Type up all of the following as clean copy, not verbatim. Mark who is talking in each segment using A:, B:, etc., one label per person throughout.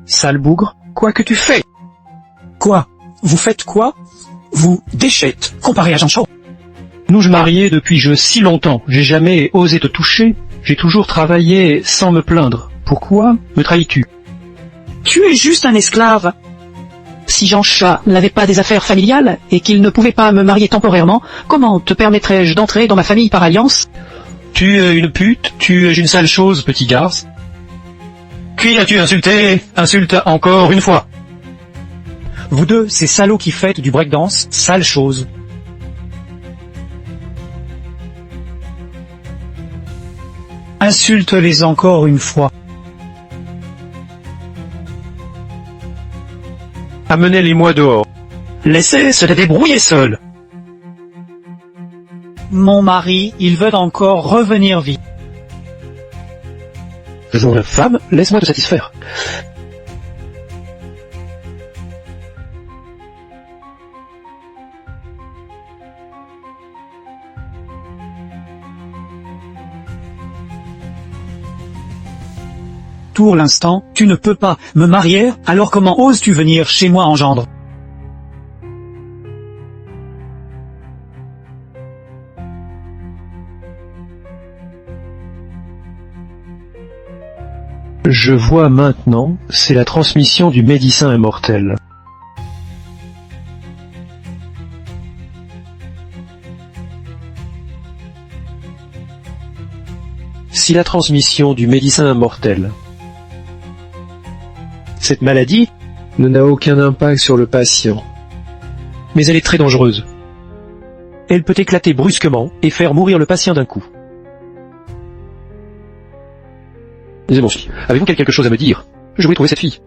A: Sale bougre, quoi que tu fais?
B: Quoi? Vous faites quoi? Vous déchètes, comparé à Jean Chaud.
A: Nous mariés depuis si longtemps, j'ai jamais osé te toucher, j'ai toujours travaillé sans me plaindre. Pourquoi me trahis-tu?
B: Tu es juste un esclave.
C: Si Jean Chat n'avait pas des affaires familiales et qu'il ne pouvait pas me marier temporairement, comment te permettrais-je d'entrer dans ma famille par alliance?
A: Tu es une pute, tu es une sale chose, petit garce. Qui as-tu insulté? Insulte encore une fois.
B: Vous deux, ces salauds qui faites du breakdance, sale chose. Insulte-les encore une fois.
A: Amenez-les-moi dehors. Laissez se débrouiller seul.
B: Mon mari, il veut encore revenir vite.
A: Jeune femme, laisse-moi te satisfaire.
B: Pour l'instant, tu ne peux pas me marier, alors comment oses-tu venir chez moi en gendre?
A: Je vois maintenant, c'est la transmission du médecin immortel. Si la transmission du médecin immortel. Cette maladie n'a aucun impact sur le patient. Mais elle est très dangereuse. Elle peut éclater brusquement et faire mourir le patient d'un coup. Monsieur, avez-vous quelque chose à me dire? Je voulais trouver cette fille.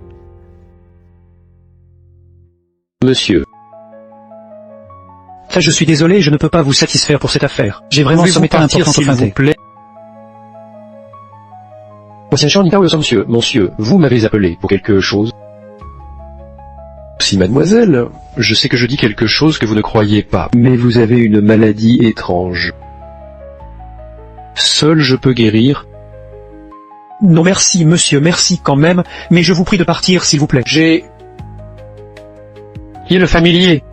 A: Monsieur.
B: Je suis désolé, je ne peux pas vous satisfaire pour cette affaire. J'ai vraiment
A: Pouvez-vous
B: sommet
A: partir,
B: important
A: s'il vous plaît? Monsieur, vous m'avez appelé pour quelque chose? Si, mademoiselle, je sais que je dis quelque chose que vous ne croyez pas, mais vous avez une maladie étrange. Seul je peux guérir.
B: Non merci, monsieur, merci quand même, mais je vous prie de partir, s'il vous plaît.
A: Qui est le familier?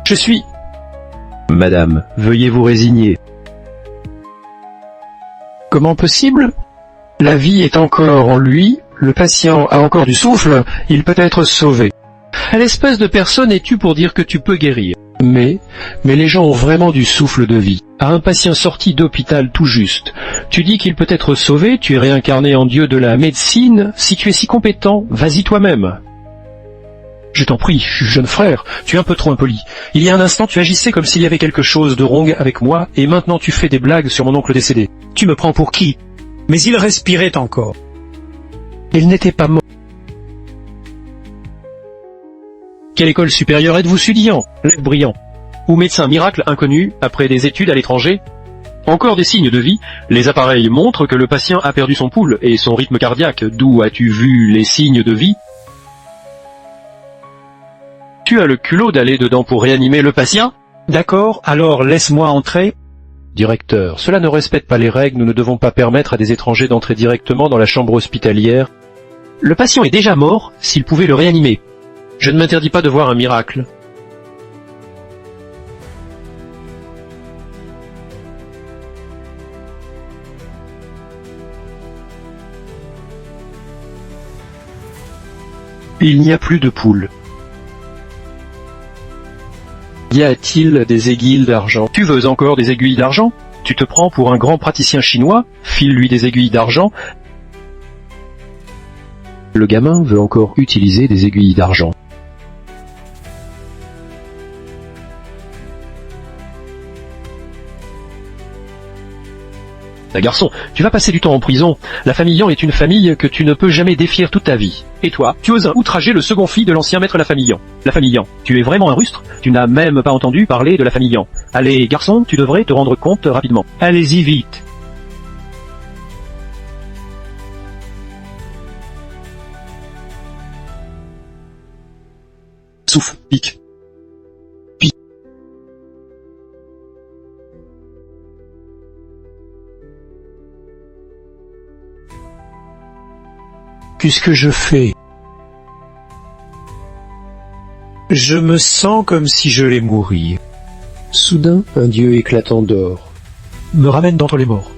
A: Je suis... Madame, veuillez vous résigner. Comment possible? La vie est encore en lui, le patient a encore du souffle, il peut être sauvé. Quelle espèce de personne es-tu pour dire que tu peux guérir? Mais les gens ont vraiment du souffle de vie. À un patient sorti d'hôpital tout juste, tu dis qu'il peut être sauvé, tu es réincarné en Dieu de la médecine, si tu es si compétent, vas-y toi-même. Je t'en prie, jeune frère, tu es un peu trop impoli. Il y a un instant tu agissais comme s'il y avait quelque chose de wrong avec moi, et maintenant tu fais des blagues sur mon oncle décédé.
B: Tu me prends pour qui? Mais il respirait encore.
A: Il n'était pas mort. Quelle école supérieure êtes-vous étudiant? Lève brillant. Ou médecin miracle inconnu, après des études à l'étranger? Encore des signes de vie, les appareils montrent que le patient a perdu son pouls et son rythme cardiaque, d'où as-tu vu les signes de vie? Tu as le culot d'aller dedans pour réanimer le patient?
B: D'accord, alors laisse-moi entrer.
A: Directeur, cela ne respecte pas les règles, nous ne devons pas permettre à des étrangers d'entrer directement dans la chambre hospitalière. Le patient est déjà mort, s'il pouvait le réanimer. Je ne m'interdis pas de voir un miracle. Il n'y a plus de poules. Y a-t-il des aiguilles d'argent? Tu veux encore des aiguilles d'argent? Tu te prends pour un grand praticien chinois? File-lui des aiguilles d'argent. Le gamin veut encore utiliser des aiguilles d'argent. Garçon, tu vas passer du temps en prison. La famille Yan est une famille que tu ne peux jamais défier toute ta vie. Et toi, tu oses outrager le second fils de l'ancien maître la famille Yan. La famille Yan, tu es vraiment un rustre? Tu n'as même pas entendu parler de la famille Yan. Allez, garçon, tu devrais te rendre compte rapidement. Allez-y vite. Souffle, pique. Qu'est-ce que je fais? Je me sens comme si je allais mourir. Soudain, un dieu éclatant d'or
B: Me ramène d'entre les morts.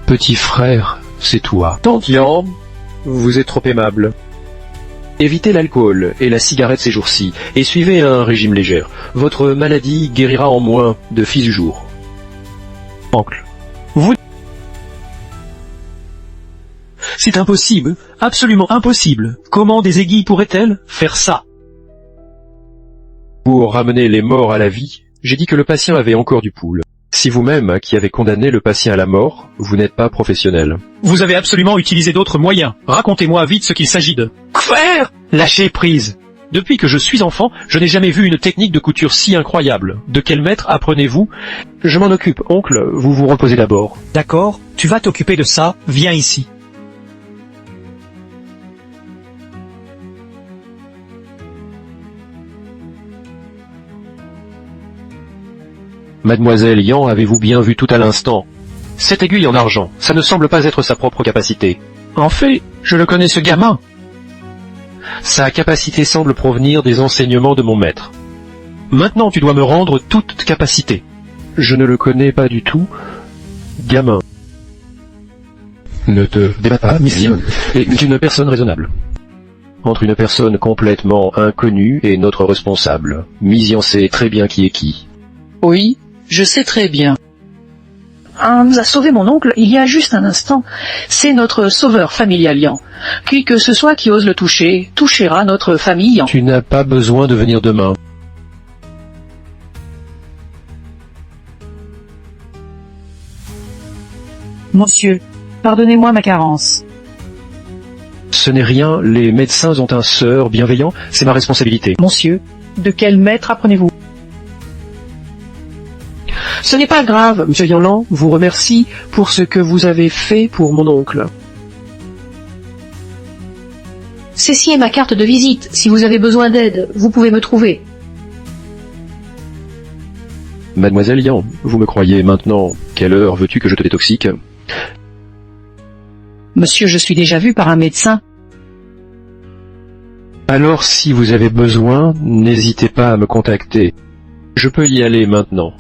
A: Petit frère, c'est toi. Tante Yan, vous êtes trop aimable. Évitez l'alcool et la cigarette ces jours-ci, et suivez un régime léger. Votre maladie guérira en moins de fils du jour.
B: Oncle. C'est impossible, absolument impossible. Comment des aiguilles pourraient-elles faire ça?
A: Pour ramener les morts à la vie, j'ai dit que le patient avait encore du pouls. Si vous-même, qui avez condamné le patient à la mort, vous n'êtes pas professionnel.
B: Vous avez absolument utilisé d'autres moyens. Racontez-moi vite ce qu'il s'agit de...
A: Faire
B: Lâchez prise. Depuis que je suis enfant, je n'ai jamais vu une technique de couture si incroyable. De quel maître apprenez-vous?
A: Je m'en occupe, oncle, vous vous reposez d'abord.
B: D'accord, tu vas t'occuper de ça, viens ici.
A: Mademoiselle Yan, avez-vous bien vu tout à l'instant? Cette aiguille en argent, ça ne semble pas être sa propre capacité.
B: En fait, je le connais ce gamin.
A: Sa capacité semble provenir des enseignements de mon maître. Maintenant tu dois me rendre toute capacité. Je ne le connais pas du tout. Gamin. Ne te débat pas, Mission, est une personne raisonnable. Entre une personne complètement inconnue et notre responsable. Mission sait très bien qui est qui.
C: Oui, je sais très bien. Nous a sauvé mon oncle il y a juste un instant. C'est notre sauveur familial Yan. Qui que ce soit qui ose le toucher, touchera notre famille Yan.
A: Tu n'as pas besoin de venir demain.
C: Monsieur, pardonnez-moi ma carence.
A: Ce n'est rien, les médecins ont un sort bienveillant, c'est ma responsabilité.
C: Monsieur, de quel maître apprenez-vous? Ce n'est pas grave, monsieur Yanlan vous remercie pour ce que vous avez fait pour mon oncle. Ceci est ma carte de visite. Si vous avez besoin d'aide, vous pouvez me trouver.
A: Mademoiselle Yan, vous me croyez maintenant. Quelle heure veux-tu que je te détoxique?
C: Monsieur, je suis déjà vu par un médecin.
A: Alors si vous avez besoin, n'hésitez pas à me contacter. Je peux y aller maintenant.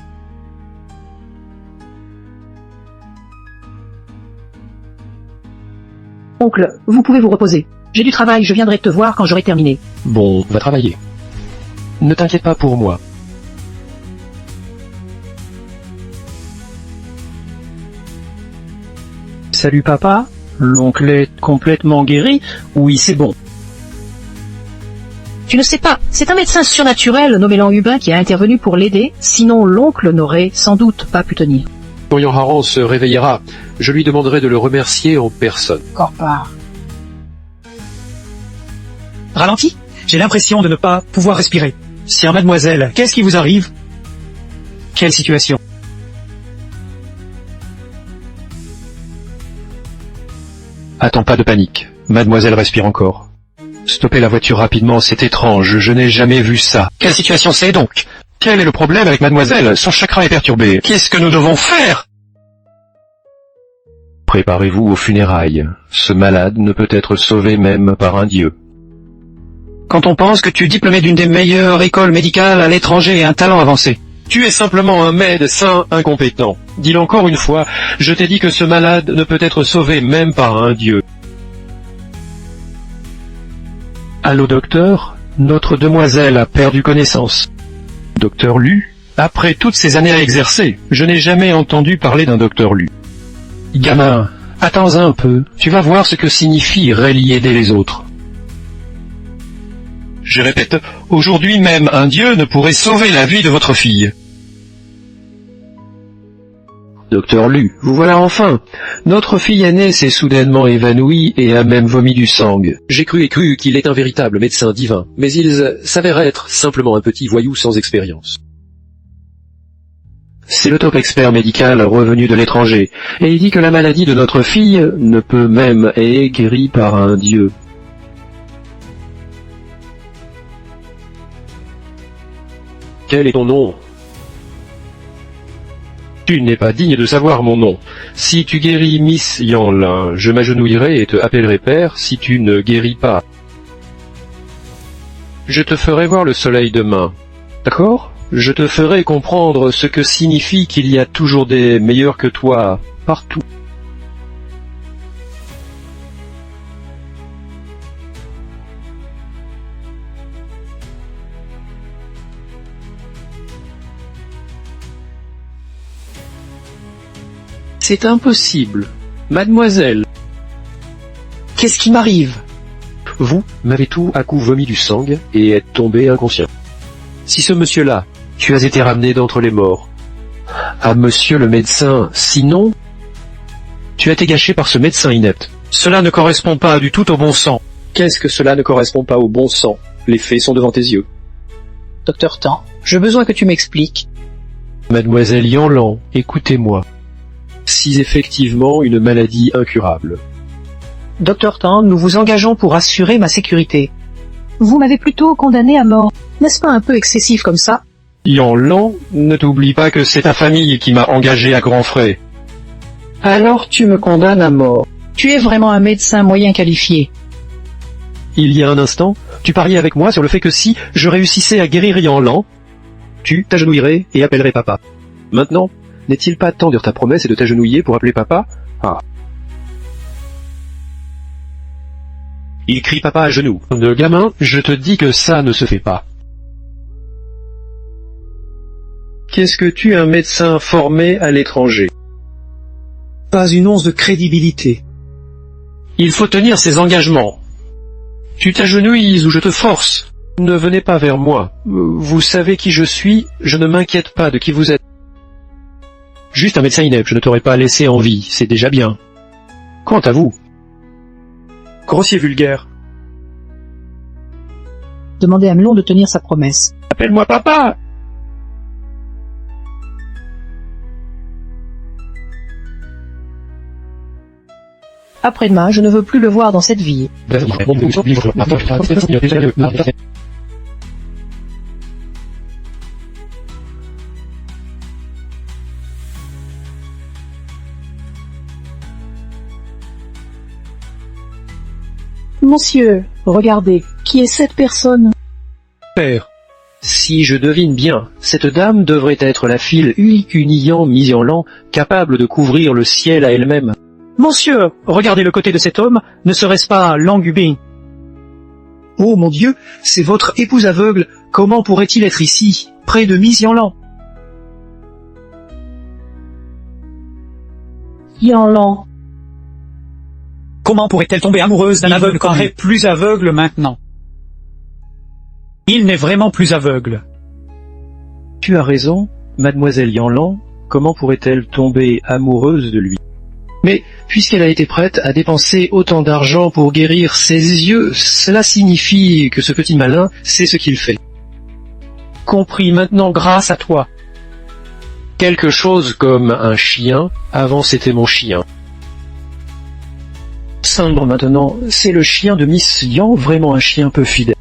C: Oncle, vous pouvez vous reposer. J'ai du travail, je viendrai te voir quand j'aurai terminé.
A: Bon, va travailler. Ne t'inquiète pas pour moi.
B: Salut papa, l'oncle est complètement guéri? Oui, c'est bon.
C: Tu ne sais pas, c'est un médecin surnaturel nommé Lanhubin qui a intervenu pour l'aider, sinon l'oncle n'aurait sans doute pas pu tenir.
A: Dorian Haran se réveillera. Je lui demanderai de le remercier en personne.
C: Corpar.
B: Ralenti? J'ai l'impression de ne pas pouvoir respirer. Sire mademoiselle, qu'est-ce qui vous arrive? Quelle situation?
A: Attends, pas de panique. Mademoiselle respire encore. Stoppez la voiture rapidement, c'est étrange, je n'ai jamais vu ça. Quelle situation c'est donc? Quel est le problème avec mademoiselle? Son chakra est perturbé. Qu'est-ce que nous devons faire? Préparez-vous aux funérailles. Ce malade ne peut être sauvé même par un dieu.
C: Quand on pense que tu es diplômé d'une des meilleures écoles médicales à l'étranger et un talent avancé.
A: Tu es simplement un médecin incompétent. Dis-le encore une fois, je t'ai dit que ce malade ne peut être sauvé même par un dieu. Allô docteur, notre demoiselle a perdu connaissance. Docteur Lu? Après toutes ces années à exercer, je n'ai jamais entendu parler d'un docteur Lu. Gamin, attends un peu, tu vas voir ce que signifie aider les autres. Je répète, aujourd'hui même un dieu ne pourrait sauver la vie de votre fille. Docteur Lu, vous voilà enfin. Notre fille aînée s'est soudainement évanouie et a même vomi du sang. J'ai cru qu'il est un véritable médecin divin, mais il s'avère être simplement un petit voyou sans expérience. C'est le top expert médical revenu de l'étranger, et il dit que la maladie de notre fille ne peut même être guérie par un dieu. Quel est ton nom? Tu n'es pas digne de savoir mon nom. Si tu guéris Miss Yanlin, je m'agenouillerai et te appellerai père. Si tu ne guéris pas, je te ferai voir le soleil demain. D'accord? Je te ferai comprendre ce que signifie qu'il y a toujours des meilleurs que toi, partout. C'est impossible. Mademoiselle,
B: Qu'est-ce qui m'arrive?
A: vous m'avez tout à coup vomi du sang et êtes tombé inconscient. Si ce monsieur-là, tu as été ramené d'entre les morts, à monsieur le médecin, sinon, tu as été gâché par ce médecin inepte.
B: Cela ne correspond pas du tout au bon sang.
A: Qu'est-ce que cela ne correspond pas au bon sang? Les faits sont devant tes yeux.
C: Docteur Tan, j'ai besoin que tu m'expliques.
A: Mademoiselle Yanlan, écoutez-moi. Si effectivement une maladie incurable,
C: Docteur Tan, nous vous engageons pour assurer ma sécurité.
D: Vous m'avez plutôt condamné à mort.
C: N'est-ce pas un peu excessif comme ça?
A: Yanlan, ne t'oublie pas que c'est ta famille qui m'a engagé à grands frais.
C: Alors tu me condamnes à mort. Tu es vraiment un médecin moyen qualifié.
A: Il y a un instant, tu pariais avec moi sur le fait que si je réussissais à guérir Yanlan, tu t'agenouillerais et appellerais papa. Maintenant, n'est-il pas temps de ta promesse et de t'agenouiller pour appeler papa? Ah. Il crie papa à genoux. De gamin, je te dis que ça ne se fait pas. Qu'est-ce que tu es un médecin formé à l'étranger?
B: Pas une once de crédibilité.
A: Il faut tenir ses engagements. Tu t'agenouilles ou je te force. Ne venez pas vers moi. Vous savez qui je suis, je ne m'inquiète pas de qui vous êtes. Juste un médecin inepte, je ne t'aurais pas laissé en vie, c'est déjà bien. Quant à vous,
B: Grossier vulgaire.
D: Demandez à Melon de tenir sa promesse.
A: appelle-moi papa.
D: Après-demain, je ne veux plus le voir dans cette vie. Monsieur, regardez, qui est cette personne?
A: Père, si je devine bien, cette dame devrait être la file unique uniant Miss Yanlan, capable de couvrir le ciel à elle-même.
B: Monsieur, regardez le côté de cet homme, ne serait-ce pas Langubin? Oh mon Dieu, c'est votre épouse aveugle, comment pourrait-il être ici, près de Miss Yanlan?
D: Yanlan.
B: Comment pourrait-elle tomber amoureuse d'un aveugle quand elle est plus aveugle maintenant? Il n'est vraiment plus aveugle.
A: Tu as raison, mademoiselle Yanlan, comment pourrait-elle tomber amoureuse de lui? Mais, puisqu'elle a été prête à dépenser autant d'argent pour guérir ses yeux, cela signifie que ce petit malin sait ce qu'il fait.
B: Compris maintenant grâce à toi.
A: Quelque chose comme un chien, avant c'était mon chien. Simple maintenant, c'est le chien de Miss Yan, vraiment un chien peu fidèle.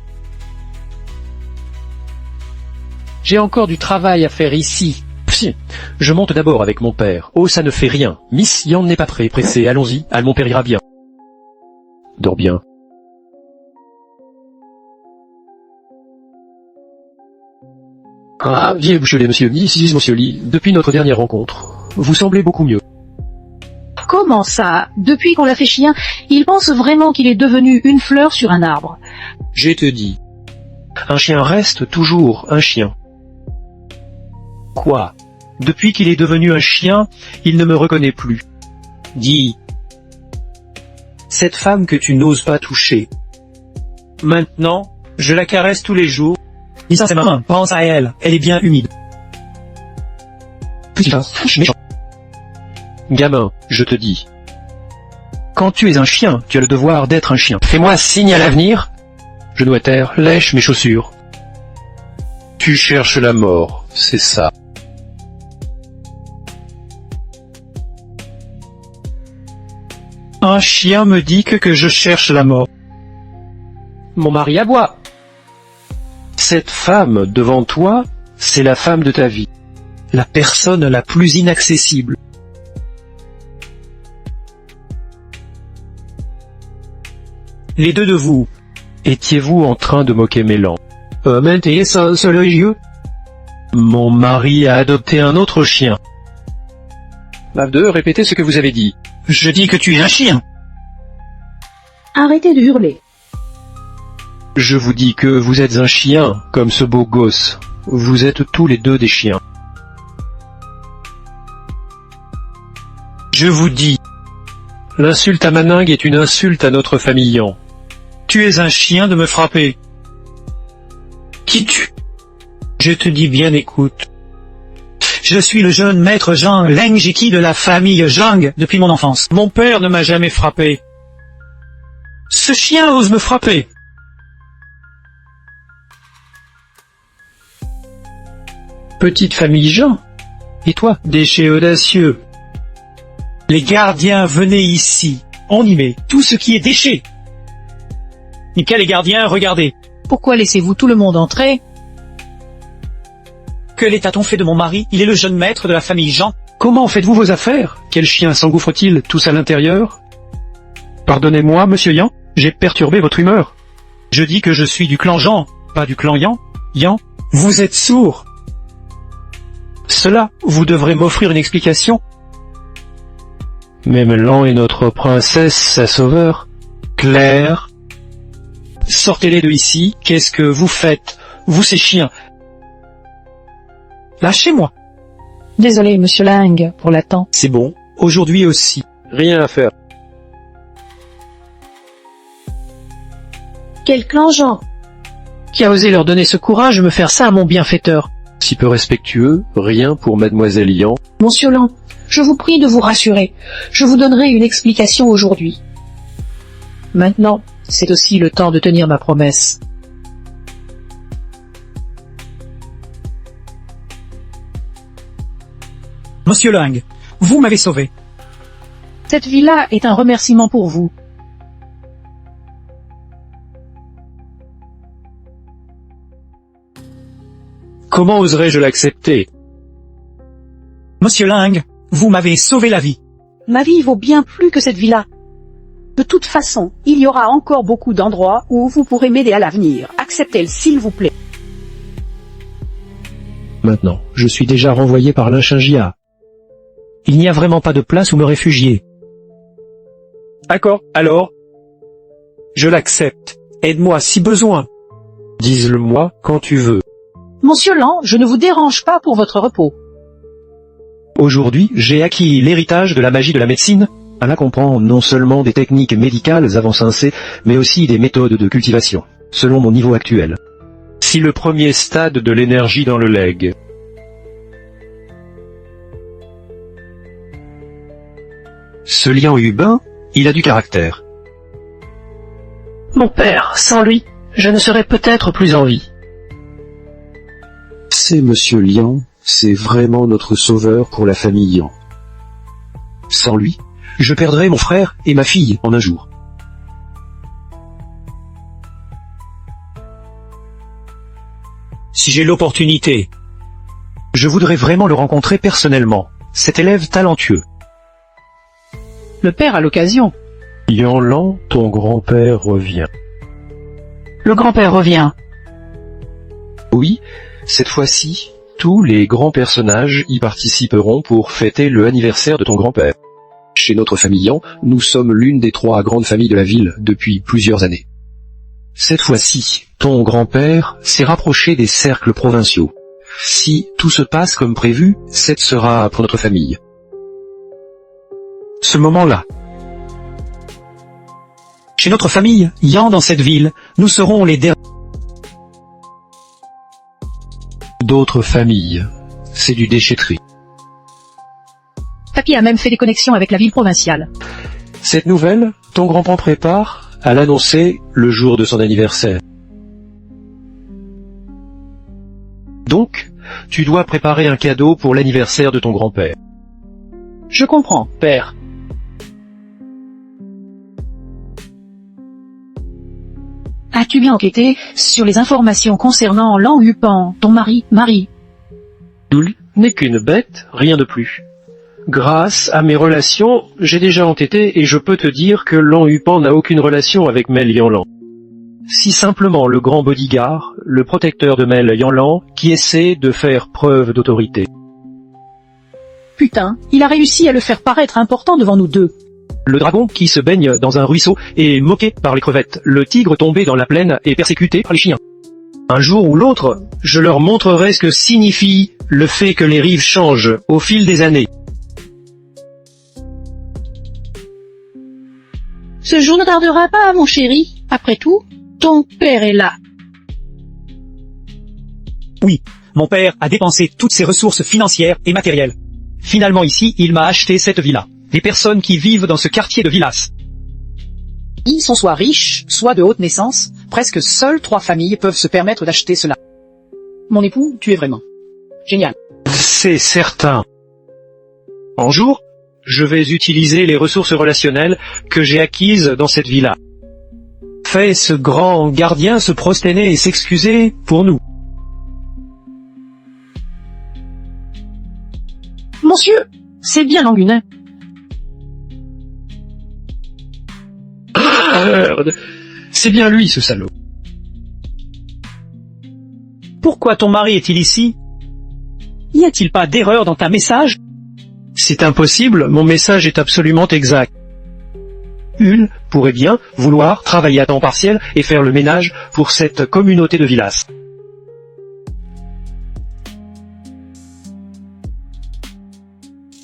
A: J'ai encore du travail à faire ici. Si, je monte d'abord avec mon père. Oh, ça ne fait rien. Miss Yan n'est pas pressé. Allons-y, mon père ira bien. Dors bien. Ah, bien, monsieur Lee, depuis notre dernière rencontre, vous semblez beaucoup mieux.
D: Comment ça? Depuis qu'on l'a fait chien, il pense vraiment qu'il est devenu une fleur sur un arbre.
A: Je te dis, un chien reste toujours un chien. Quoi? Depuis qu'il est devenu un chien, il ne me reconnaît plus. Dis, cette femme que tu n'oses pas toucher. Maintenant, je la caresse tous les jours.
B: Dis ça, c'est ma main, pense à elle, elle est bien humide.
A: Putain, méchant. Gamin, je te dis. Quand tu es un chien, tu as le devoir d'être un chien. Fais-moi signe à l'avenir. Genou à terre, lèche mes chaussures. Tu cherches la mort, c'est ça.
B: Un chien me dit que je cherche la mort.
A: Mon mari aboie. Cette femme devant toi, c'est la femme de ta vie.
B: la personne la plus inaccessible. Les deux de vous,
A: Étiez-vous en train de moquer Mélan?
B: mettez ça sur les yeux.
A: Mon mari a adopté un autre chien. Mav 2, répétez ce que vous avez dit.
B: Je dis que tu es un chien.
D: Arrêtez de hurler.
A: Je vous dis que vous êtes un chien, comme ce beau gosse. Vous êtes tous les deux des chiens.
B: Je vous dis,
A: L'insulte à Manningue est une insulte à notre famillant.
B: tu es un chien de me frapper. Qui tu? Je te dis bien, écoute. Je suis le jeune maître Zhang Lengjiki de la famille Zhang depuis mon enfance. Mon père ne m'a jamais frappé. Ce chien ose me frapper.
A: Petite famille Jean.
B: Et toi, déchet audacieux? Les gardiens, venez ici. On y met tout ce qui est déchet. Nickel, les gardiens, regardez.
C: Pourquoi laissez-vous tout le monde entrer?
B: Que l'état-on fait de mon mari? Il est le jeune maître de la famille Jean.
A: Comment faites-vous vos affaires? Quel chien s'engouffre-t-il tous à l'intérieur? Pardonnez-moi, monsieur Yan, j'ai perturbé votre humeur.
B: Je dis que je suis du clan Jean, pas du clan Yan. Yan, vous êtes sourd.
A: Cela, vous devrez m'offrir une explication. Mais Mélan est notre princesse, sa sauveur. Claire.
B: Sortez-les de ici. Qu'est-ce que vous faites? Vous ces chiens. Lâchez-moi.
C: Désolé, monsieur Lang, pour l'attente.
B: C'est bon. Aujourd'hui aussi.
A: Rien à faire.
D: Quel clan Jean?
C: Qui a osé leur donner ce courage de me faire ça à mon bienfaiteur?
A: Si peu respectueux, rien pour mademoiselle Yan.
D: Monsieur Lang, je vous prie de vous rassurer. Je vous donnerai une explication aujourd'hui.
C: Maintenant, c'est aussi le temps de tenir ma promesse.
B: Monsieur Lang, vous m'avez sauvé.
C: Cette vie-là est un remerciement pour vous.
A: Comment oserais-je l'accepter?
B: Monsieur Lang, vous m'avez sauvé la vie.
E: Ma vie vaut bien plus que cette vie-là. De toute façon, il y aura encore beaucoup d'endroits où vous pourrez m'aider à l'avenir. Acceptez-le, s'il vous plaît.
A: Maintenant, je suis déjà renvoyé par l'Inchingia.
B: Il n'y a vraiment pas de place où me réfugier. D'accord, alors. Je l'accepte. Aide-moi si besoin.
A: Dis-le-moi quand tu veux.
E: Monsieur Lang, je ne vous dérange pas pour votre repos.
A: Aujourd'hui, j'ai acquis l'héritage de la magie de la médecine. Elle comprend non seulement des techniques médicales avancées, mais aussi des méthodes de cultivation, selon mon niveau actuel. Si le premier stade de l'énergie dans le legs. Ce Lian Hubin, il a du caractère.
C: Mon père, sans lui, je ne serais peut-être plus en vie.
F: C'est Monsieur Lian, c'est vraiment notre sauveur pour la famille Yan. Sans lui, je perdrai mon frère et ma fille en un jour.
B: Si j'ai l'opportunité,
A: Je voudrais vraiment le rencontrer personnellement, cet élève talentueux.
C: Le père a l'occasion.
A: Yan Lan, ton grand-père revient.
C: Le grand-père revient.
F: Oui, cette fois-ci, tous les grands personnages y participeront pour fêter le anniversaire de ton grand-père. Chez notre famille Yan, nous sommes l'une des 3 grandes familles de la ville depuis plusieurs années. Cette fois-ci, ton grand-père s'est rapproché des cercles provinciaux. Si tout se passe comme prévu, cette sera pour notre famille.
A: Ce moment-là,
B: chez notre famille, Yan dans cette ville, nous serons les derniers.
F: D'autres familles, c'est du déchetterie.
D: Papy a même fait des connexions avec la ville provinciale.
F: Cette nouvelle, ton grand-père prépare à l'annoncer le jour de son anniversaire. Donc, tu dois préparer un cadeau pour l'anniversaire de ton grand-père.
C: Je comprends, père.
D: As-tu bien enquêté sur les informations concernant Lan Hupan, ton mari, Marie?
A: n'est qu'une bête, rien de plus. Grâce à mes relations, j'ai déjà entêté et je peux te dire que Lan Yupan n'a aucune relation avec Mel Yanlan. Si simplement le grand bodyguard, le protecteur de Mel Yanlan, qui essaie de faire preuve d'autorité.
E: Putain, il a réussi à le faire paraître important devant nous deux.
A: Le dragon qui se baigne dans un ruisseau est moqué par les crevettes, le tigre tombé dans la plaine est persécuté par les chiens. Un jour ou l'autre, je leur montrerai ce que signifie le fait que les rives changent au fil des années.
D: Ce jour ne tardera pas, mon chéri. Après tout, ton père est là.
B: Oui, mon père a dépensé toutes ses ressources financières et matérielles. Finalement ici, il m'a acheté cette villa. Les personnes qui vivent dans ce quartier de Villas.
E: Ils sont soit riches, soit de haute naissance. Presque seules 3 familles peuvent se permettre d'acheter cela. Mon époux, tu es vraiment génial.
A: C'est certain. En jour, je vais utiliser les ressources relationnelles que j'ai acquises dans cette villa. Fais ce grand gardien se prosterner et s'excuser pour nous.
C: Monsieur, c'est bien Langunin.
A: Merde. C'est bien lui, ce salaud.
B: Pourquoi ton mari est-il ici? Y a-t-il pas d'erreur dans ta message?
A: C'est impossible, mon message est absolument exact. Hul pourrait bien vouloir travailler à temps partiel et faire le ménage pour cette communauté de Villas.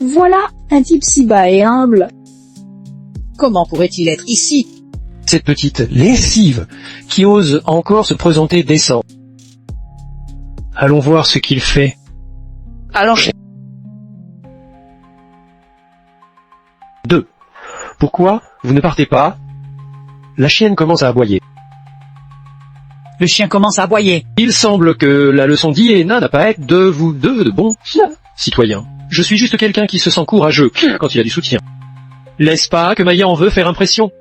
E: Voilà un type si bas et humble. Comment pourrait-il être ici?
A: Cette petite lessive qui ose encore se présenter décent. Allons voir ce qu'il fait.
C: Alors,
A: 2. Pourquoi vous ne partez pas? La chienne commence à aboyer.
B: Le chien commence à aboyer.
A: Il semble que la leçon d'Iéna n'a pas à être de vous deux de bons citoyens. Je suis juste quelqu'un qui se sent courageux quand il a du soutien. N'est-ce pas que Maya en veut faire impression?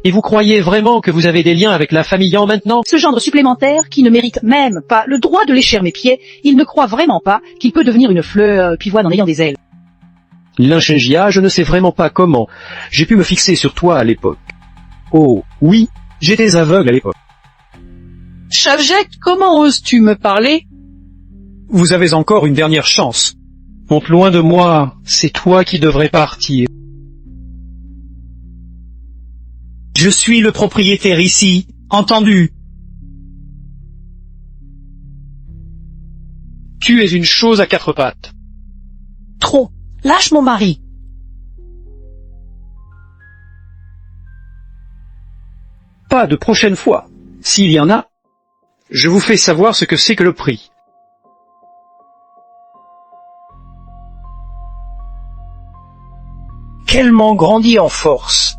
A: Et vous croyez vraiment que vous avez des liens avec la famille Yan maintenant?
E: Ce gendre supplémentaire qui ne mérite même pas le droit de lécher mes pieds, il ne croit vraiment pas qu'il peut devenir une fleur pivoine en ayant des ailes.
A: Linchengia, je ne sais vraiment pas comment j'ai pu me fixer sur toi à l'époque. Oh, oui, j'étais aveugle à l'époque.
C: Chavjek, comment oses-tu me parler?
B: Vous avez encore une dernière chance.
A: Monte loin de moi, c'est toi qui devrais partir.
B: Je suis le propriétaire ici, entendu?
A: Tu es une chose à 4 pattes.
E: Trop. Lâche mon mari.
A: Pas de prochaine fois. S'il y en a, je vous fais savoir ce que c'est que le prix.
B: Qu'elle m'en grandit en force.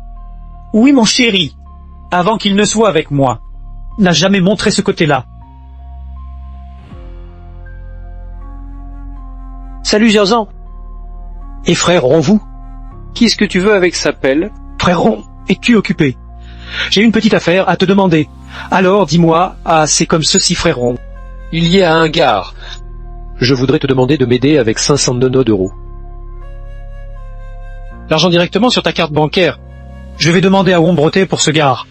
B: Oui, mon chéri, avant qu'il ne soit avec moi, n'a jamais montré ce côté-là.
A: Salut Zerzan. Et frère vous? Qu'est-ce que tu veux avec sa pelle?
B: Frérot, es-tu occupé? J'ai une petite affaire à te demander. Alors, dis-moi, c'est comme ceci, frérot.
F: Il y a un gare. Je voudrais te demander de m'aider avec 500 nono d'euros.
A: L'argent directement sur ta carte bancaire.
B: Je vais demander à Wombroté pour ce gare.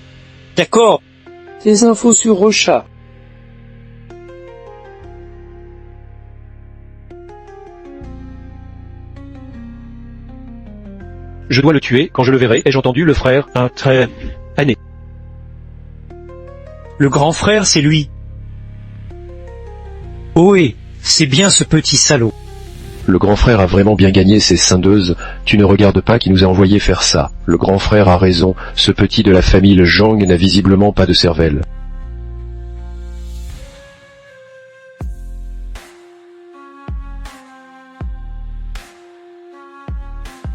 A: D'accord. Des infos sur Rocha. Je dois le tuer, quand je le verrai, ai-je entendu le frère, un très... année.
B: Le grand frère, c'est lui. Ohé, c'est bien ce petit salaud.
F: Le grand frère a vraiment bien gagné ses scindeuses. Tu ne regardes pas qui nous a envoyé faire ça. Le grand frère a raison. Ce petit de la famille Zhang n'a visiblement pas de cervelle.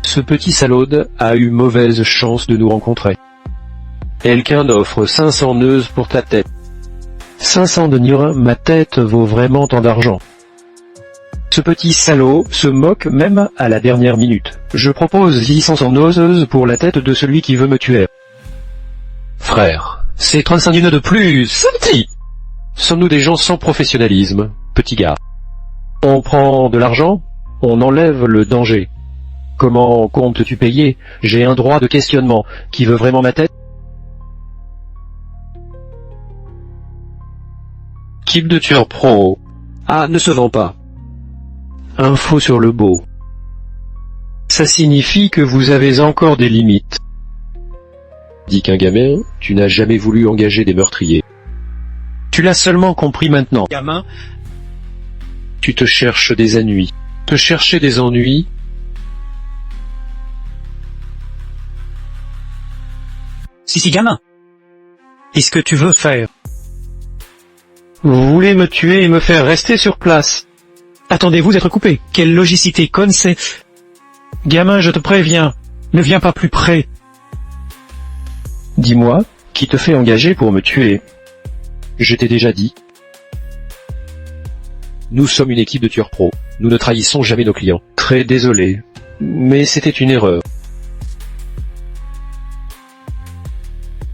F: Ce petit salaude a eu mauvaise chance de nous rencontrer. Quelqu'un offre 500 neuses pour ta tête. 500 deniers, ma tête vaut vraiment tant d'argent. Ce petit salaud se moque même à la dernière minute. Je propose 600 neuses pour la tête de celui qui veut me tuer. Frère, c'est 35 deniers de plus, petit. Sommes-nous des gens sans professionnalisme, petit gars? On prend de l'argent, on enlève le danger. Comment comptes-tu payer? J'ai un droit de questionnement. Qui veut vraiment ma tête?
A: Type de tueur pro.
F: Ah, ne se vend pas.
A: Info sur le beau. Ça signifie que vous avez encore des limites.
F: Dit qu'un gamin, tu n'as jamais voulu engager des meurtriers.
A: Tu l'as seulement compris maintenant.
B: Gamin,
F: Tu te cherches des ennuis.
A: Te chercher des ennuis.
B: si gamin. Qu'est-ce que tu veux faire?
A: Vous voulez me tuer et me faire rester sur place.
B: Attendez-vous être coupé. Quelle logicité conne c'est.
A: Gamin, je te préviens.
B: Ne viens pas plus près.
F: Dis-moi, qui te fait engager pour me tuer? Je t'ai déjà dit. Nous sommes une équipe de tueurs pro. Nous ne trahissons jamais nos clients.
A: Très désolé. Mais c'était une erreur.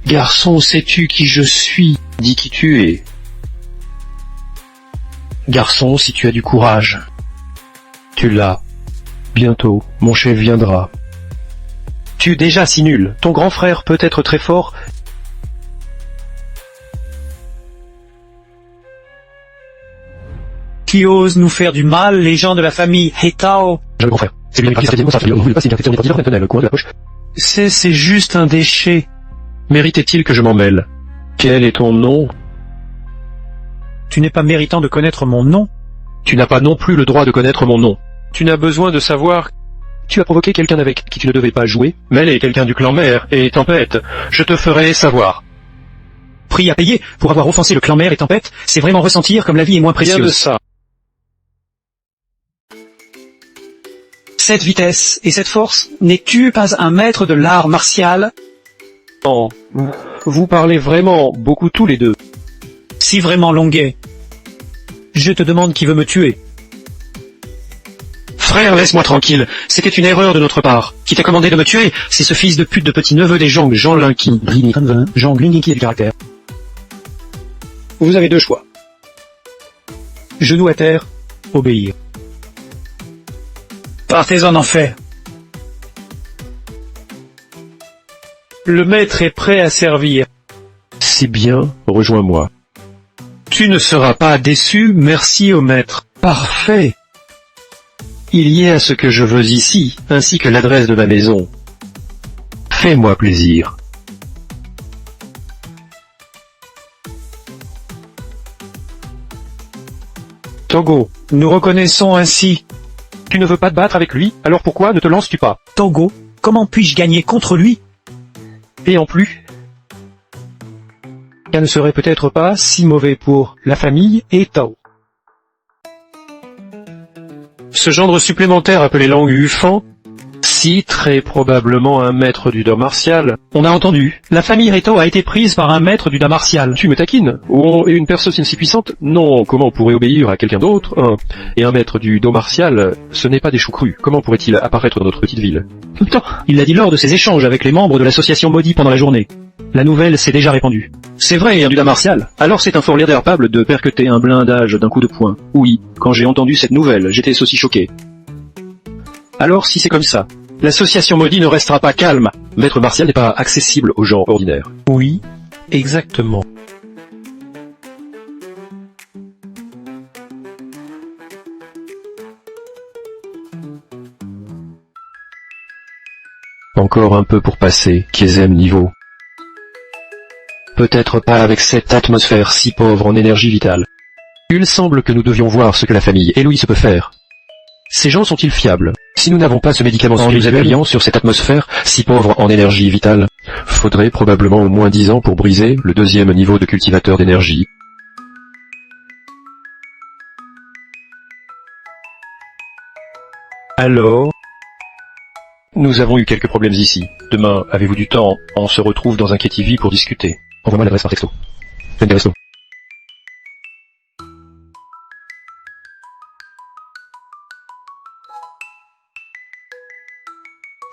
A: Garçon, sais-tu qui je suis?
F: Dis qui tu es.
A: Garçon, si tu as du courage.
F: Tu l'as. Bientôt, mon chef viendra.
A: Tu es déjà si nul. Ton grand frère peut être très fort.
B: Qui ose nous faire du mal, les gens de la famille Hetao?
F: J'ai le grand frère. C'est bien écrit, ça ne voulait pas s'écarter sur le coin de la poche.
A: C'est juste un déchet. Méritait-il que je m'en mêle?
F: Quel est ton nom?
B: Tu n'es pas méritant de connaître mon nom?
F: Tu n'as pas non plus le droit de connaître mon nom.
A: Tu n'as besoin de savoir.
F: Tu as provoqué quelqu'un avec qui tu ne devais pas jouer.
A: Mêlé quelqu'un du clan mère et Tempête. Je te ferai savoir.
B: Prix à payer pour avoir offensé le clan mère et Tempête, c'est vraiment ressentir comme la vie est moins
A: Rien de
B: précieuse.
A: ça.
B: Cette vitesse et cette force, n'es-tu pas un maître de l'art martial?
F: Non. Vous parlez vraiment beaucoup tous les deux.
B: Si vraiment Longuet. Je te demande qui veut me tuer.
A: Frère, laisse-moi tranquille. C'était une erreur de notre part. Qui t'a commandé de me tuer? C'est ce fils de pute de petit neveu des Zhang, Jean Linky.
B: Jean Glingui qui a du caractère.
A: Vous avez deux choix.
B: Genou à terre, obéir. Partez en enfer.
A: Le maître est prêt à servir.
F: C'est bien, rejoins-moi.
A: Tu ne seras pas déçu, merci au maître. Parfait. Il y est à ce que je veux ici, ainsi que l'adresse de ma maison.
F: Fais-moi plaisir.
A: Togo, nous reconnaissons ainsi. Tu ne veux pas te battre avec lui, alors pourquoi ne te lances-tu pas?
B: Togo, comment puis-je gagner contre lui?
A: Et en plus, ça ne serait peut-être pas si mauvais pour la famille et Tao. Ce gendre supplémentaire appelé Lang Yufan, si très probablement un maître du don martial.
B: On a entendu, la famille Reto a été prise par un maître du don martial.
F: Tu me taquines? Oh, et une personne si puissante? Non, comment pourrait obéir à quelqu'un d'autre? Et un maître du don martial, ce n'est pas des choux crus. Comment pourrait-il apparaître dans notre petite ville?
B: Putain, il l'a dit lors de ses échanges avec les membres de l'association Maudit pendant la journée. La nouvelle s'est déjà répandue.
F: C'est vrai, un du don martial. Alors c'est un fort leader capable de percuter un blindage d'un coup de poing. Oui, quand j'ai entendu cette nouvelle, j'étais aussi choqué. Alors si c'est comme ça, l'association Maudit ne restera pas calme. Maître martial n'est pas accessible aux gens ordinaires.
A: Oui, exactement.
F: Encore un peu pour passer, Kiesem niveau. Peut-être pas avec cette atmosphère si pauvre en énergie vitale. Il semble que nous devions voir ce que la famille Héloïse peut faire. Ces gens sont-ils fiables? Si nous n'avons pas ce médicament spirituel sur cette atmosphère si pauvre en énergie vitale, faudrait probablement au moins 10 ans pour briser le deuxième niveau de cultivateur d'énergie.
A: Alors?
F: Nous avons eu quelques problèmes ici. Demain, avez-vous du temps? On se retrouve dans un KTV pour discuter. Envoie-moi l'adresse par texto. Faites des restos.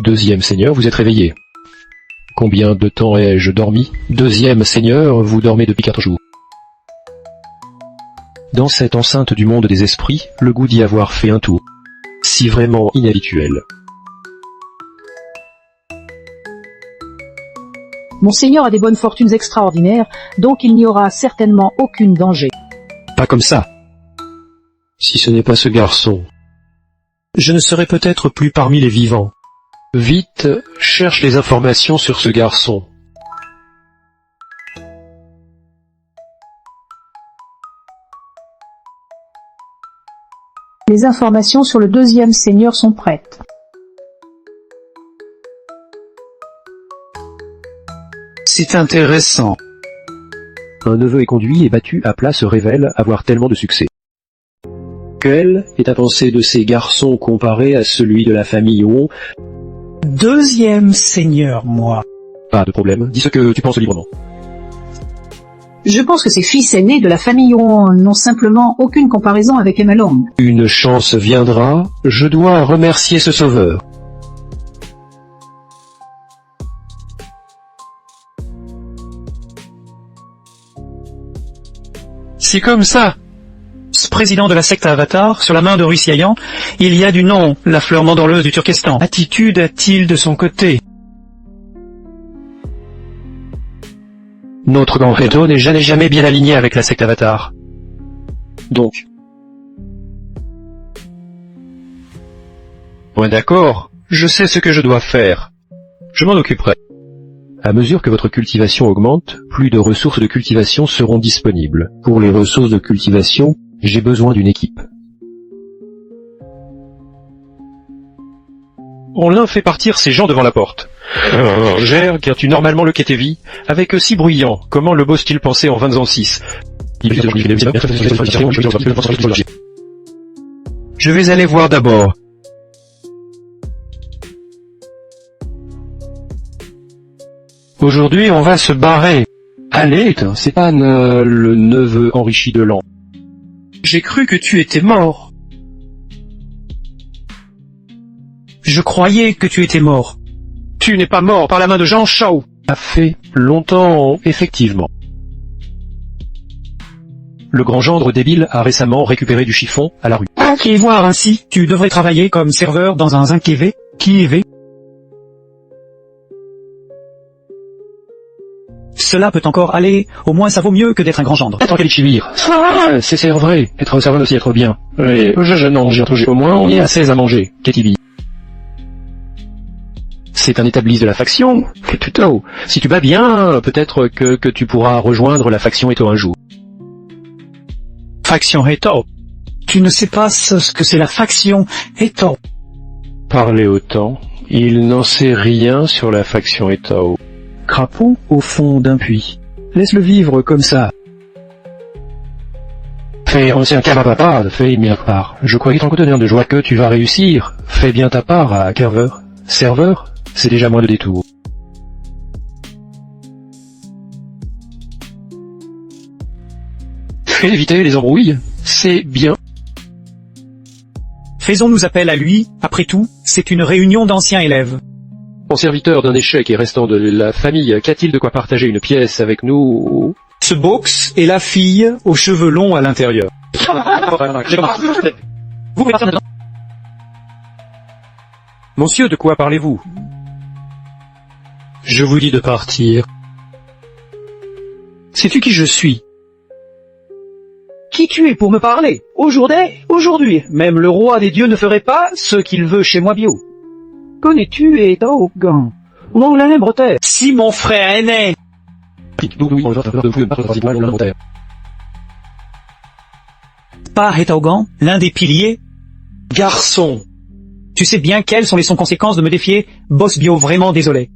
F: Deuxième seigneur, vous êtes réveillé. Combien de temps ai-je dormi? Deuxième seigneur, vous dormez depuis 4 jours. Dans cette enceinte du monde des esprits, le goût d'y avoir fait un tour. si vraiment inhabituel.
E: Monseigneur a des bonnes fortunes extraordinaires, donc il n'y aura certainement aucun danger.
F: Pas comme ça. Si ce n'est pas ce garçon.
A: Je ne serai peut-être plus parmi les vivants.
F: Vite, cherche les informations sur ce garçon.
E: Les informations sur le deuxième seigneur sont prêtes.
B: C'est intéressant.
F: Un neveu est conduit et battu à plat se révèle avoir tellement de succès. Quelle est ta pensée de ces garçons comparé à celui de la famille Won?
B: Deuxième seigneur, moi.
F: Pas de problème, dis ce que tu penses librement.
E: Je pense que ces fils aînés de la famille n'ont simplement aucune comparaison avec Emma Long.
F: Une chance viendra, je dois remercier ce sauveur.
A: C'est comme ça.
B: Ce président de la secte Avatar, sur la main de Rusiayan, il y a du nom, la fleur mandorleuse du Turkestan.
A: Attitude a-t-il de son côté? Notre grand réseau n'est jamais bien aligné avec la secte Avatar.
F: Donc,
A: Bon d'accord, je sais ce que je dois faire. Je m'en occuperai.
F: à mesure que votre cultivation augmente, plus de ressources de cultivation seront disponibles. Pour les ressources de cultivation, j'ai besoin d'une équipe.
A: Orlin fait partir ces gens devant la porte. Gère, tu normalement le Ketevi, avec si bruyant, comment le boss-t-il pensé en 20 Je vais aller voir d'abord. Aujourd'hui, on va se barrer. Allez,
F: C'est pas le neveu enrichi de l'an.
A: j'ai cru que tu étais mort.
B: Je croyais que tu étais mort.
A: Tu n'es pas mort par la main de Jean Shao.
F: Ça fait longtemps, effectivement. Le grand gendre débile a récemment récupéré du chiffon à la rue.
B: Et voir ainsi, tu devrais travailler comme serveur dans un Zinkev, qui est Cela peut encore aller, au moins ça vaut mieux que d'être un grand gendre.
F: Attends qu'elle chivire. C'est vrai, être serveur aussi être bien. Non, j'ai au moins on est assez à manger. Ketibi. C'est un établi de la faction. Tuto. Si tu vas bien, peut-être que tu pourras rejoindre la faction Eto un jour.
B: Faction Eto. Tu ne sais pas ce que c'est la faction Eto.
F: Parler autant, il n'en sait rien sur la faction Eto. Crapaud au fond d'un puits. Laisse-le vivre comme ça. Fais ancien papa, fais bien part. Je croyais t'en contenir de joie que tu vas réussir. Fais bien ta part à Carver. Serveur, c'est déjà moins de détours. Fais éviter les embrouilles, c'est bien.
B: Faisons-nous appel à lui, après tout, c'est une réunion d'anciens élèves.
F: Mon serviteur d'un échec et restant de la famille, qu'a-t-il de quoi partager une pièce avec nous?
B: Ce box est la fille aux cheveux longs à l'intérieur.
F: Monsieur, de quoi parlez-vous?
A: Je vous dis de partir. Sais-tu qui je suis?
E: Qui tu es pour me parler? Aujourd'hui, même le roi des dieux ne ferait pas ce qu'il veut chez moi bio. Connais-tu Edaogan? Non, la bretagne.
B: Si mon frère aîné. Par Etaogan, l'un des piliers.
A: Garçon.
B: Tu sais bien quelles sont les conséquences de me défier, boss bio, vraiment désolé.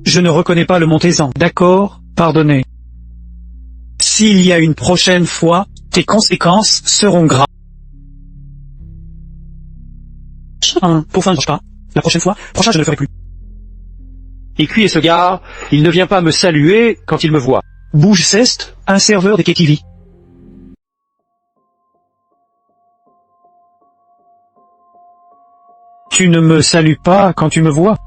B: Je ne reconnais pas le Montezan, d'accord, pardonnez. S'il y a une prochaine fois, tes conséquences seront graves. Pour fin, pas. La prochaine fois, je ne le ferai plus.
F: Et qui est ce gars? Il ne vient pas me saluer quand il me voit.
B: Bouge Cest, un serveur des KTV. Tu ne me salues pas quand tu me vois.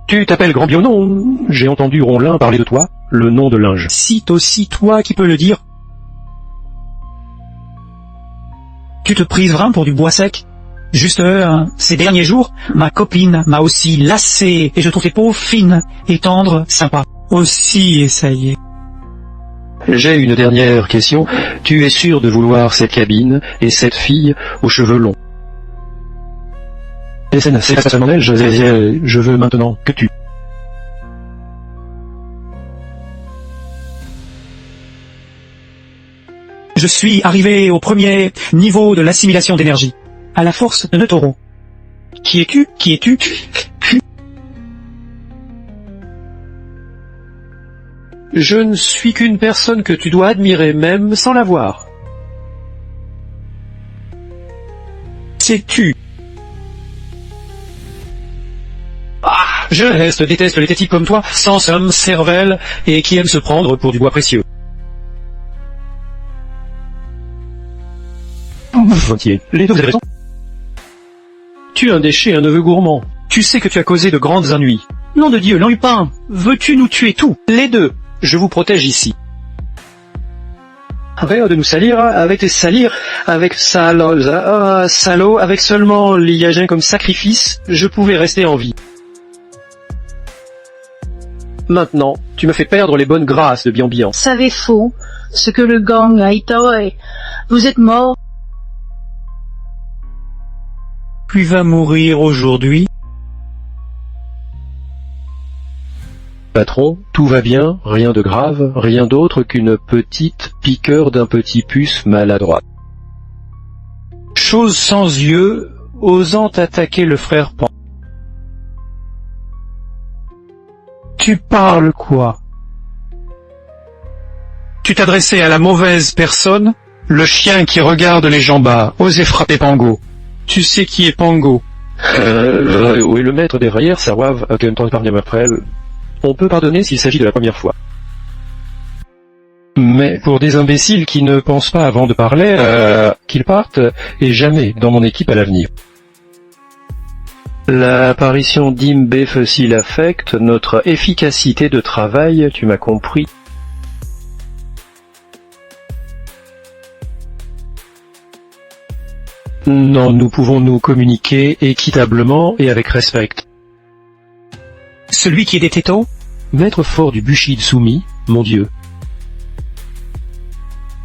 F: Tu t'appelles Grand Bio, non? J'ai entendu Ronlin parler de toi, le nom de linge.
B: C'est aussi toi qui peux le dire. Tu te priveras pour du bois sec? Juste, ces derniers jours, ma copine m'a aussi lassé et je trouve tes peaux fines et tendres, sympas. Aussi, et ça y est.
F: J'ai une dernière question. Tu es sûr de vouloir cette cabine et cette fille aux cheveux longs? C'est personnel, je veux maintenant que tu...
B: Je suis arrivé au premier niveau de l'assimilation d'énergie, à la force de Neutoro. Qui es-tu? Qui es-tu?
A: Je ne suis qu'une personne que tu dois admirer même sans la voir.
B: C'est-tu? Ah, je déteste les types comme toi, sans somme, cervelle, et qui aiment se prendre pour du bois précieux.
F: Volontiers. Les deux, vous avez raison.
A: Tu es un déchet, un neveu gourmand.
B: Tu sais que tu as causé de grandes ennuis. Nom de Dieu, Lupin, veux-tu nous tuer tous? Les deux. Je vous protège ici.
A: Arrête de nous salir avec tes salirs, avec salaud, avec seulement l'IAGN comme sacrifice, je pouvais rester en vie. Maintenant, tu me fais perdre les bonnes grâces de Bian.
D: Savez faux, ce que le gang a été. Vous êtes mort.
B: Tu vas mourir aujourd'hui.
F: Patron, tout va bien, rien de grave, rien d'autre qu'une petite piqûre d'un petit puce maladroit.
B: Chose sans yeux, osant attaquer le frère Pan. Tu parles quoi? Tu t'adressais à la mauvaise personne, le chien qui regarde les gens bas, osez frapper Pango. Tu sais qui est Pango?
F: Oui, le maître des verrières, Sarwav, après. On peut pardonner s'il s'agit de la première fois. Mais pour des imbéciles qui ne pensent pas avant de parler, qu'ils partent, et jamais dans mon équipe à l'avenir. L'apparition d'Imbe Fossil affecte notre efficacité de travail, tu m'as compris. Non, nous pouvons nous communiquer équitablement et avec respect.
B: Celui qui est des tétons?
F: Maître fort du Bushid soumis, mon Dieu.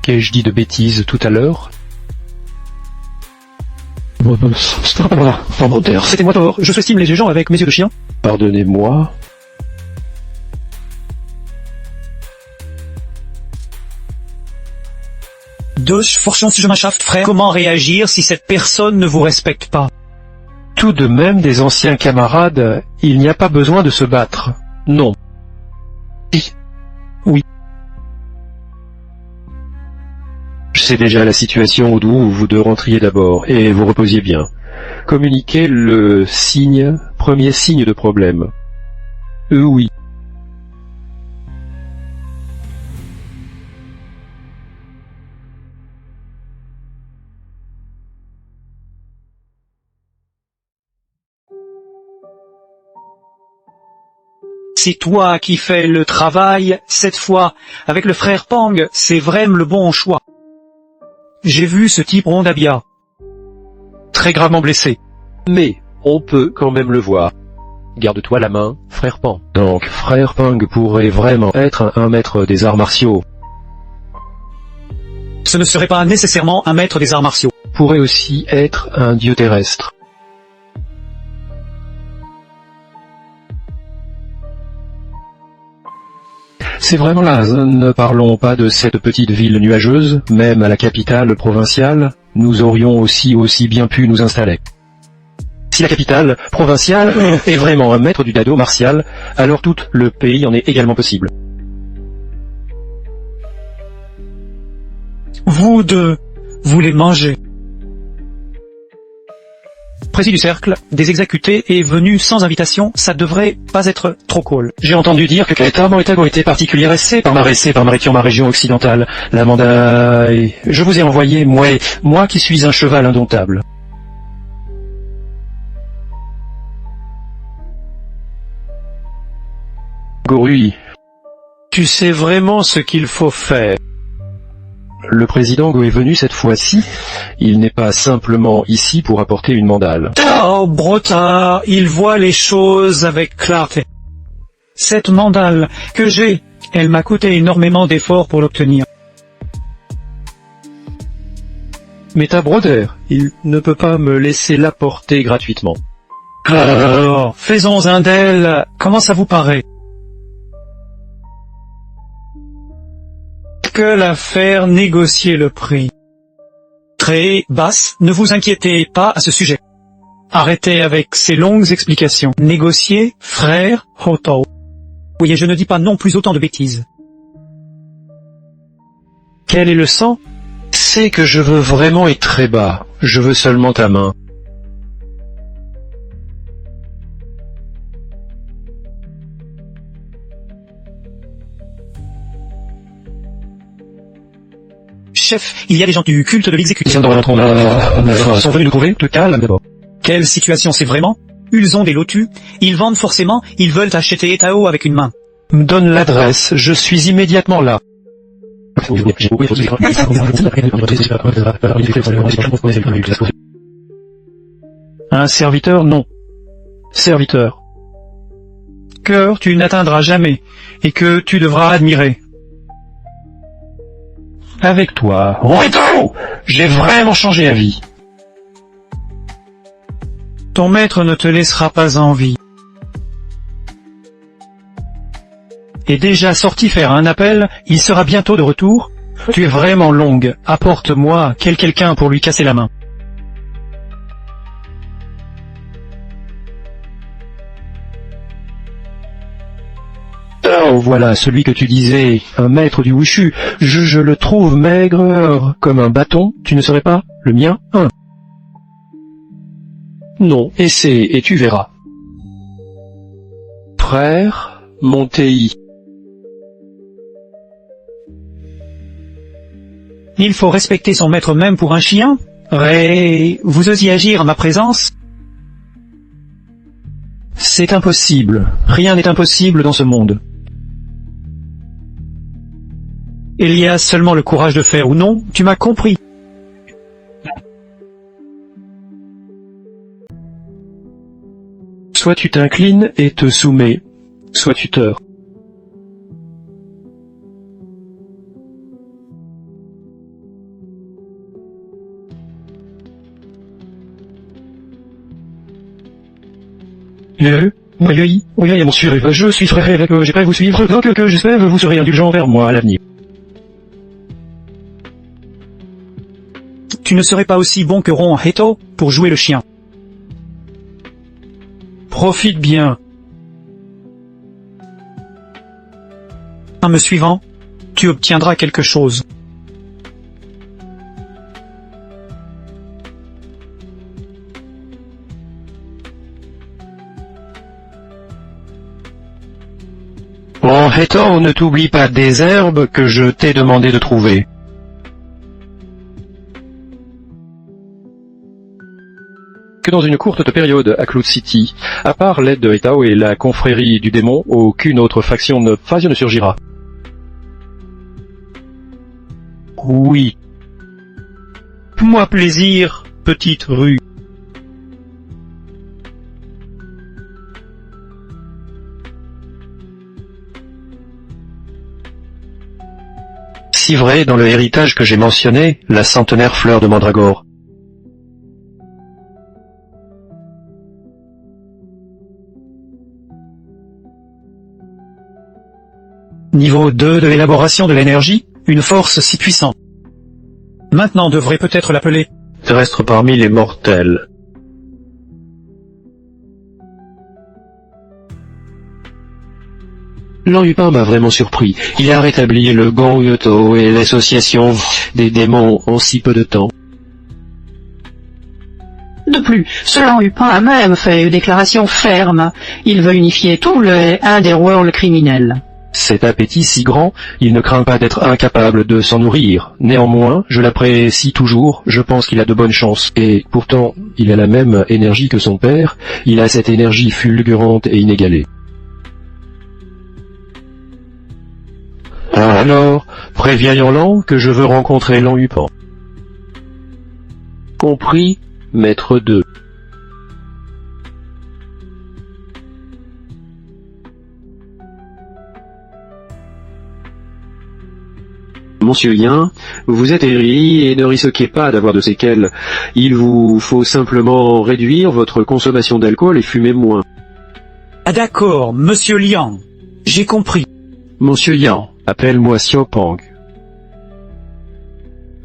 F: Qu'ai-je dit de bêtises tout à l'heure?
B: C'était moi tort, je sous-estime les gens avec mes yeux de chien.
F: Pardonnez-moi.
B: Doche, forchons si je m'achaffe, frère. Comment réagir si cette personne ne vous respecte pas?
F: Tout de même des anciens camarades, il n'y a pas besoin de se battre. Non.
B: Oui.
F: Je sais déjà la situation d'où vous deux rentriez d'abord, et vous reposiez bien. Communiquez le signe, premier signe de problème. Oui.
B: C'est toi qui fais le travail, cette fois, avec le frère Pang, c'est vraiment le bon choix. J'ai vu ce type Rondabia. Très gravement blessé.
F: Mais, on peut quand même le voir. Garde-toi la main, frère Pang. Donc, frère Pang pourrait vraiment être un maître des arts martiaux.
B: Ce ne serait pas nécessairement un maître des arts martiaux.
F: Pourrait aussi être un dieu terrestre. C'est vraiment là, ne parlons pas de cette petite ville nuageuse, même à la capitale provinciale, nous aurions aussi bien pu nous installer. Si la capitale provinciale est vraiment un maître du dado martial, alors tout le pays en est également possible.
B: Vous deux, vous les mangez. Président du cercle, des exécutés est venu sans invitation, ça devrait pas être trop cool.
F: J'ai entendu dire que Kaetar ont été particulièrement par ma région occidentale. La mandat... Je vous ai envoyé, moi qui suis un cheval indomptable. Gorui.
A: Tu sais vraiment ce qu'il faut faire.
F: Le président Go est venu cette fois-ci. Il n'est pas simplement ici pour apporter une mandale.
B: Oh, Brota, il voit les choses avec clarté. Cette mandale que j'ai, elle m'a coûté énormément d'efforts pour l'obtenir.
F: Mais ta brother, il ne peut pas me laisser l'apporter gratuitement.
B: Alors, faisons un d'elle. Comment ça vous paraît? Que la faire négocier le prix. Très basse, ne vous inquiétez pas à ce sujet. Arrêtez avec ces longues explications. Négocier, frère Hoto. Oui, et je ne dis pas non plus autant de bêtises.
F: Quel est le sang? C'est que je veux vraiment être très bas. Je veux seulement ta main.
B: Chef, il y a des gens du culte de l'exécution.
F: Sont venus nous trouver? Te calme d'abord.
B: Quelle situation c'est vraiment? Ils ont des lotus, ils vendent forcément, ils veulent acheter Etao avec une main.
F: Me donne l'adresse, je suis immédiatement là. Un serviteur, non. Serviteur.
B: Que tu n'atteindras jamais, et que tu devras admirer.
F: Avec toi. Reto! J'ai vraiment changé la vie.
B: Ton maître ne te laissera pas en vie. Est déjà sorti faire un appel, il sera bientôt de retour. Tu es vraiment longue, apporte-moi quelqu'un pour lui casser la main.
F: Oh, voilà, celui que tu disais, un maître du wushu. Je le trouve maigre, comme un bâton. Tu ne serais pas le mien? Non, essaie et tu verras. Frère Montei.
B: Il faut respecter son maître même pour un chien? Vous osiez agir en ma présence?
F: C'est impossible. Rien n'est impossible dans ce monde.
B: Il y a seulement le courage de faire ou non, tu m'as compris.
F: Soit tu t'inclines et te soumets, soit tu teurs. Oui, mon suivre, je suis très j'aimerais vous suivre, donc j'espère que vous serez indulgent vers moi à l'avenir.
B: Tu ne serais pas aussi bon que Ron Heto pour jouer le chien.
F: Profite bien.
B: En me suivant, tu obtiendras quelque chose.
F: Bon, Heto, ne t'oublie pas des herbes que je t'ai demandé de trouver. Que dans une courte période à Cloud City, à part l'aide de Etao et la confrérie du démon, aucune autre faction ne surgira. Oui.
B: Moi plaisir, petite rue.
F: Si vrai dans le héritage que j'ai mentionné, la centenaire fleur de Mandragore.
B: Niveau 2 de l'élaboration de l'énergie, une force si puissante. Maintenant on devrait peut-être l'appeler
F: Terrestre parmi les mortels. Lan Yupin m'a vraiment surpris. Il a rétabli le Gang Yoto et l'association des démons en si peu de temps.
C: De plus, ce Lan Yupin a même fait une déclaration ferme. Il veut unifier tout le Underworld criminel.
F: Cet appétit si grand, il ne craint pas d'être incapable de s'en nourrir. Néanmoins, je l'apprécie toujours, je pense qu'il a de bonnes chances. Et pourtant, il a la même énergie que son père, il a cette énergie fulgurante et inégalée.
A: Alors, préviens Yanlan que je veux rencontrer Lan Yupan. Compris, maître 2.
F: Monsieur Yin, vous êtes aigri et ne risquez pas d'avoir de séquelles. Il vous faut simplement réduire votre consommation d'alcool et fumer moins.
B: Ah d'accord, monsieur Liang. J'ai compris.
A: Monsieur Yan, appelle-moi Xiaopang.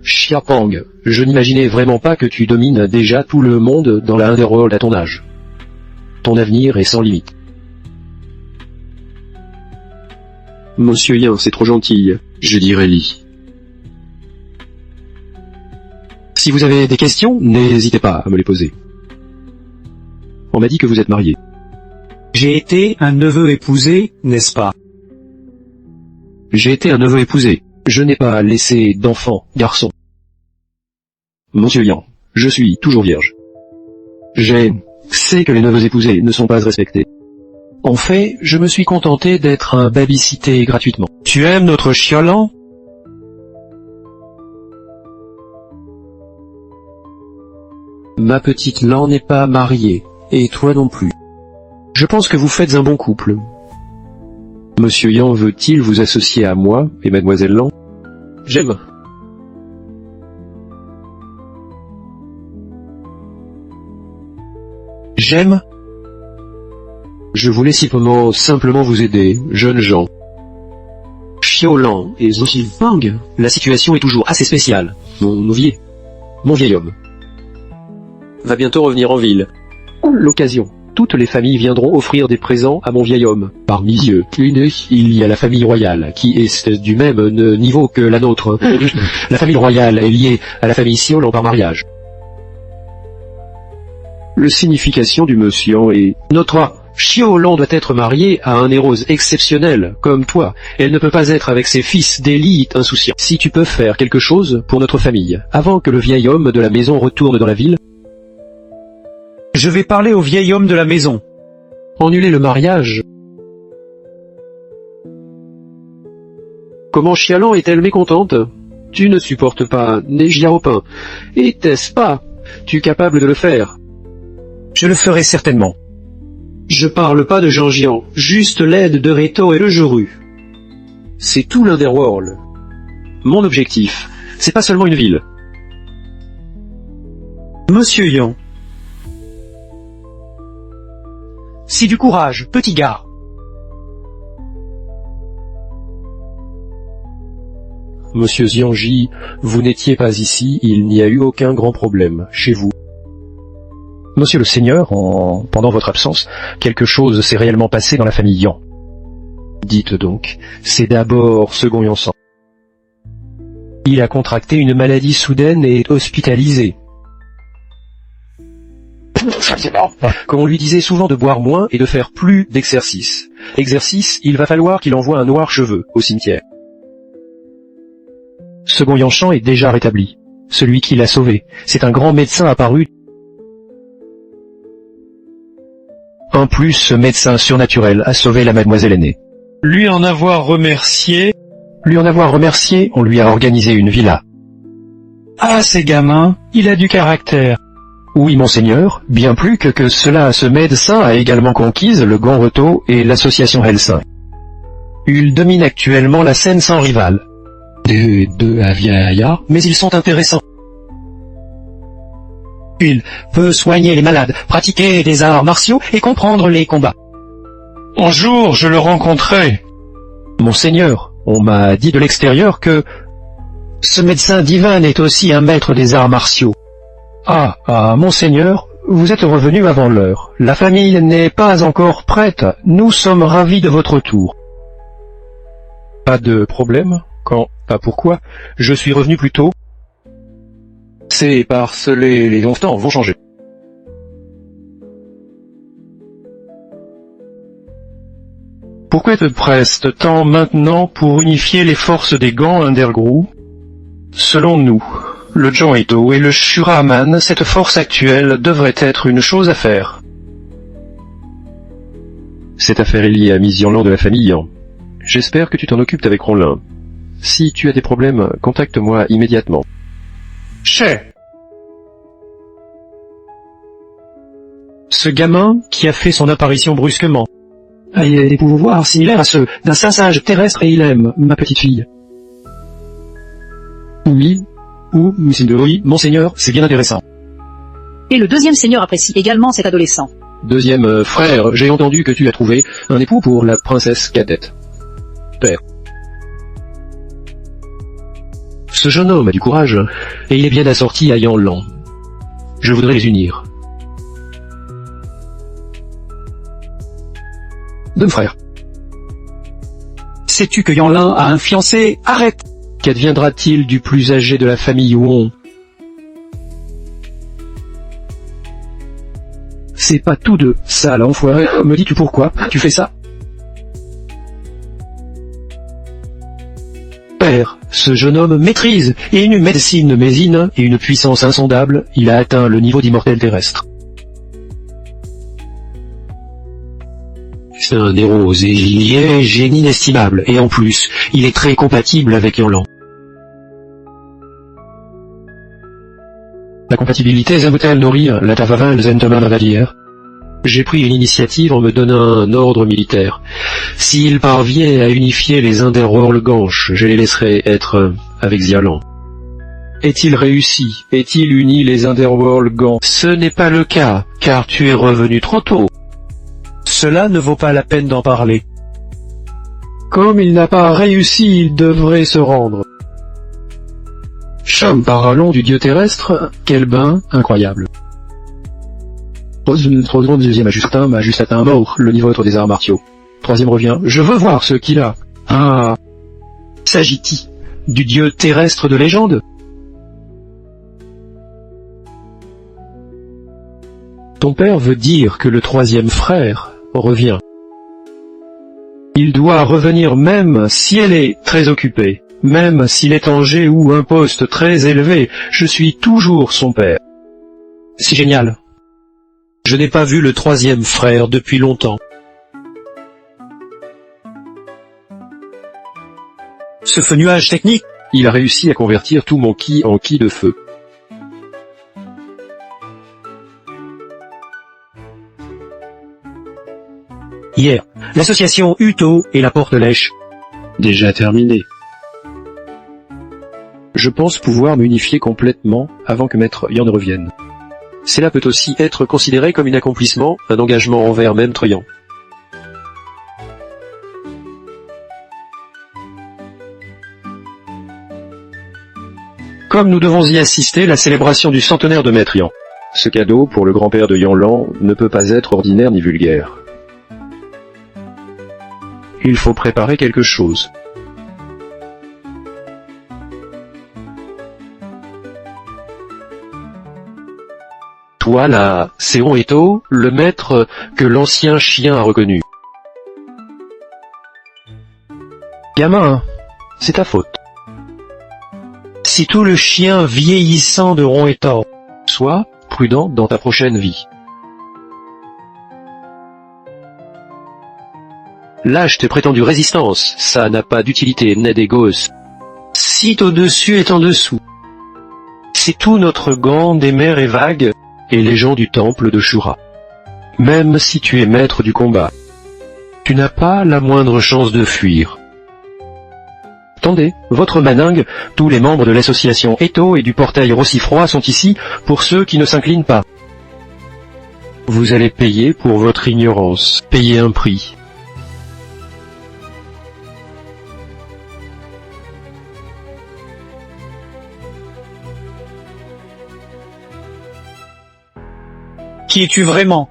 A: Xiaopang, je n'imaginais vraiment pas que tu domines déjà tout le monde dans la Underworld à ton âge. Ton avenir est sans limite.
F: Monsieur Yin, c'est trop gentil. Je dirais Li.
A: Si vous avez des questions, n'hésitez pas à me les poser. On m'a dit que vous êtes marié.
B: J'ai été un neveu épousé, n'est-ce pas?
A: J'ai été un neveu épousé. Je n'ai pas laissé d'enfant, garçon. Monsieur Yan, je suis toujours vierge. sais que les neveux épousés ne sont pas respectés. En fait, je me suis contenté d'être un babysité gratuitement. Tu aimes notre chiolan? Ma petite Lan n'est pas mariée, et toi non plus. Je pense que vous faites un bon couple. Monsieur Yan veut-il vous associer à moi et mademoiselle Lan? J'aime. J'aime. Je voulais simplement vous aider, jeunes gens. Xiaolan et Zhou Fang, la situation est toujours assez spéciale. Mon vieil homme, va bientôt revenir en ville. L'occasion. Toutes les familles viendront offrir des présents à mon vieil homme. Parmi eux, il y a la famille royale, qui est du même niveau que la nôtre. La famille royale est liée à la famille Xiaolan par mariage. La signification du monsieur est... Notre Xiaolan doit être mariée à un héros exceptionnel, comme toi. Elle ne peut pas être avec ses fils d'élite insouciants. Si tu peux faire quelque chose pour notre famille, avant que le vieil homme de la maison retourne dans la ville...
B: Je vais parler au vieil homme de la maison.
A: Annuler le mariage. Comment Xiaolan est-elle mécontente? Tu ne supportes pas Né Xiaoping. Était-ce pas? Tu es capable de le faire?
B: Je le ferai certainement.
A: Je parle pas de Zhangjian, juste l'aide de Reto et le Joru. C'est tout l'Underworld. Mon objectif, c'est pas seulement une ville.
B: Monsieur Yan. Si du courage, petit gars.
A: Monsieur Xiangji, vous n'étiez pas ici, il n'y a eu aucun grand problème chez vous. Monsieur le Seigneur, pendant votre absence, quelque chose s'est réellement passé dans la famille Yan. Dites donc, c'est d'abord Second Yansan. Il a contracté une maladie soudaine et est hospitalisé. Comme on lui disait souvent de boire moins et de faire plus d'exercice. Exercice, il va falloir qu'il envoie un noir cheveu au cimetière. Second Yanshan est déjà rétabli. Celui qui l'a sauvé, c'est un grand médecin apparu. En plus, ce médecin surnaturel a sauvé la mademoiselle aînée. Lui en avoir remercié, on lui a organisé une villa. Ah, ces gamins, il a du caractère. Oui, monseigneur, bien plus que cela, ce médecin a également conquise le Ganreto et l'association Hellsing. Il domine actuellement la scène sans rival. Des deux Aviaya, mais ils sont intéressants. Il peut soigner les malades, pratiquer des arts martiaux et comprendre les combats. Un jour, je le rencontrai. Monseigneur, on m'a dit de l'extérieur que ce médecin divin est aussi un maître des arts martiaux. Monseigneur, vous êtes revenu avant l'heure. La famille n'est pas encore prête. Nous sommes ravis de votre retour. Pas de problème. Pourquoi? Je suis revenu plus tôt. C'est parce que les temps vont changer. Pourquoi te presse tant maintenant pour unifier les forces des gants Undergroup? Selon nous, le Janito et le Shuraman, cette force actuelle devrait être une chose à faire. Cette affaire est liée à Miss Yanlan de la famille Yan. J'espère que tu t'en occupes avec Ronlin.
F: Si tu as des problèmes, contacte-moi immédiatement.
A: Cher. Ce gamin qui a fait son apparition brusquement.
E: Ah, il a des pouvoirs similaires à ceux d'un saint sage terrestre et il aime ma petite fille.
A: Oui, oui, monseigneur, c'est bien intéressant.
D: Et le deuxième seigneur apprécie également cet adolescent.
F: Deuxième frère, j'ai entendu que tu as trouvé un époux pour la princesse cadette. Père. Ce jeune homme a du courage, et il est bien assorti à Yanlan. Je voudrais les unir. Deux frères.
E: Sais-tu que Yanlin a un fiancé? Arrête!
F: Qu'adviendra-t-il du plus âgé de la famille Huon?
E: C'est pas tous deux, sale enfoiré. Me dis-tu pourquoi tu fais ça?
F: Père, ce jeune homme maîtrise et une médecine mésine et une puissance insondable, il a atteint le niveau d'immortel terrestre. C'est un héros et il y est génie inestimable, et en plus, il est très compatible avec Yanlan. La compatibilité Zamutel nourrir la Tavaval Zenteman Valier. J'ai pris une initiative en me donnant un ordre militaire. S'il parvient à unifier les Underworld-Ganche, je les laisserai être avec Zialan. Est-il réussi? Est-il uni les Underworld-Ganche? Ce n'est pas le cas, car tu es revenu trop tôt.
A: Cela ne vaut pas la peine d'en parler.
F: Comme il n'a pas réussi, il devrait se rendre. Chum, parlons du dieu terrestre, quel bain incroyable. Troisième deuxième Ajustin m'a juste atteint mort, le niveau des arts martiaux. Troisième revient, je veux voir ce qu'il a. Ah, s'agit-il du dieu terrestre de légende? Ton père veut dire que le troisième frère revient. Il doit revenir même si elle est très occupée, même s'il est en G ou un poste très élevé, je suis toujours son père. C'est génial.
A: Je n'ai pas vu le troisième frère depuis longtemps. Ce feu nuage technique,
F: il a réussi à convertir tout mon ki en ki de feu.
A: Hier, l'association Uto et la porte lèche.
F: Déjà terminé. Je pense pouvoir m'unifier complètement avant que Maître Yan ne revienne. Cela peut aussi être considéré comme un accomplissement, un engagement envers Maître Yan. Comme nous devons y assister, la célébration du centenaire de Maître Yan. Ce cadeau, pour le grand-père de Yanlan, ne peut pas être ordinaire ni vulgaire. Il faut préparer quelque chose. Toi là, Séon Eto, le maître que l'ancien chien a reconnu. Gamin, c'est ta faute.
A: Si tout le chien vieillissant de Ron-Etor,
F: Sois prudent dans ta prochaine vie. Lâche tes prétendues résistances, ça n'a pas d'utilité, Ned et Gauss.
A: Site au-dessus est en dessous.
F: C'est tout notre gant des mers et vagues, et les gens du temple de Shura. Même si tu es maître du combat, tu n'as pas la moindre chance de fuir. Attendez, votre maningue, tous les membres de l'association Eto et du portail Rossifroid sont ici pour ceux qui ne s'inclinent pas. Vous allez payer pour votre ignorance, payer un prix.
B: Qui es-tu vraiment?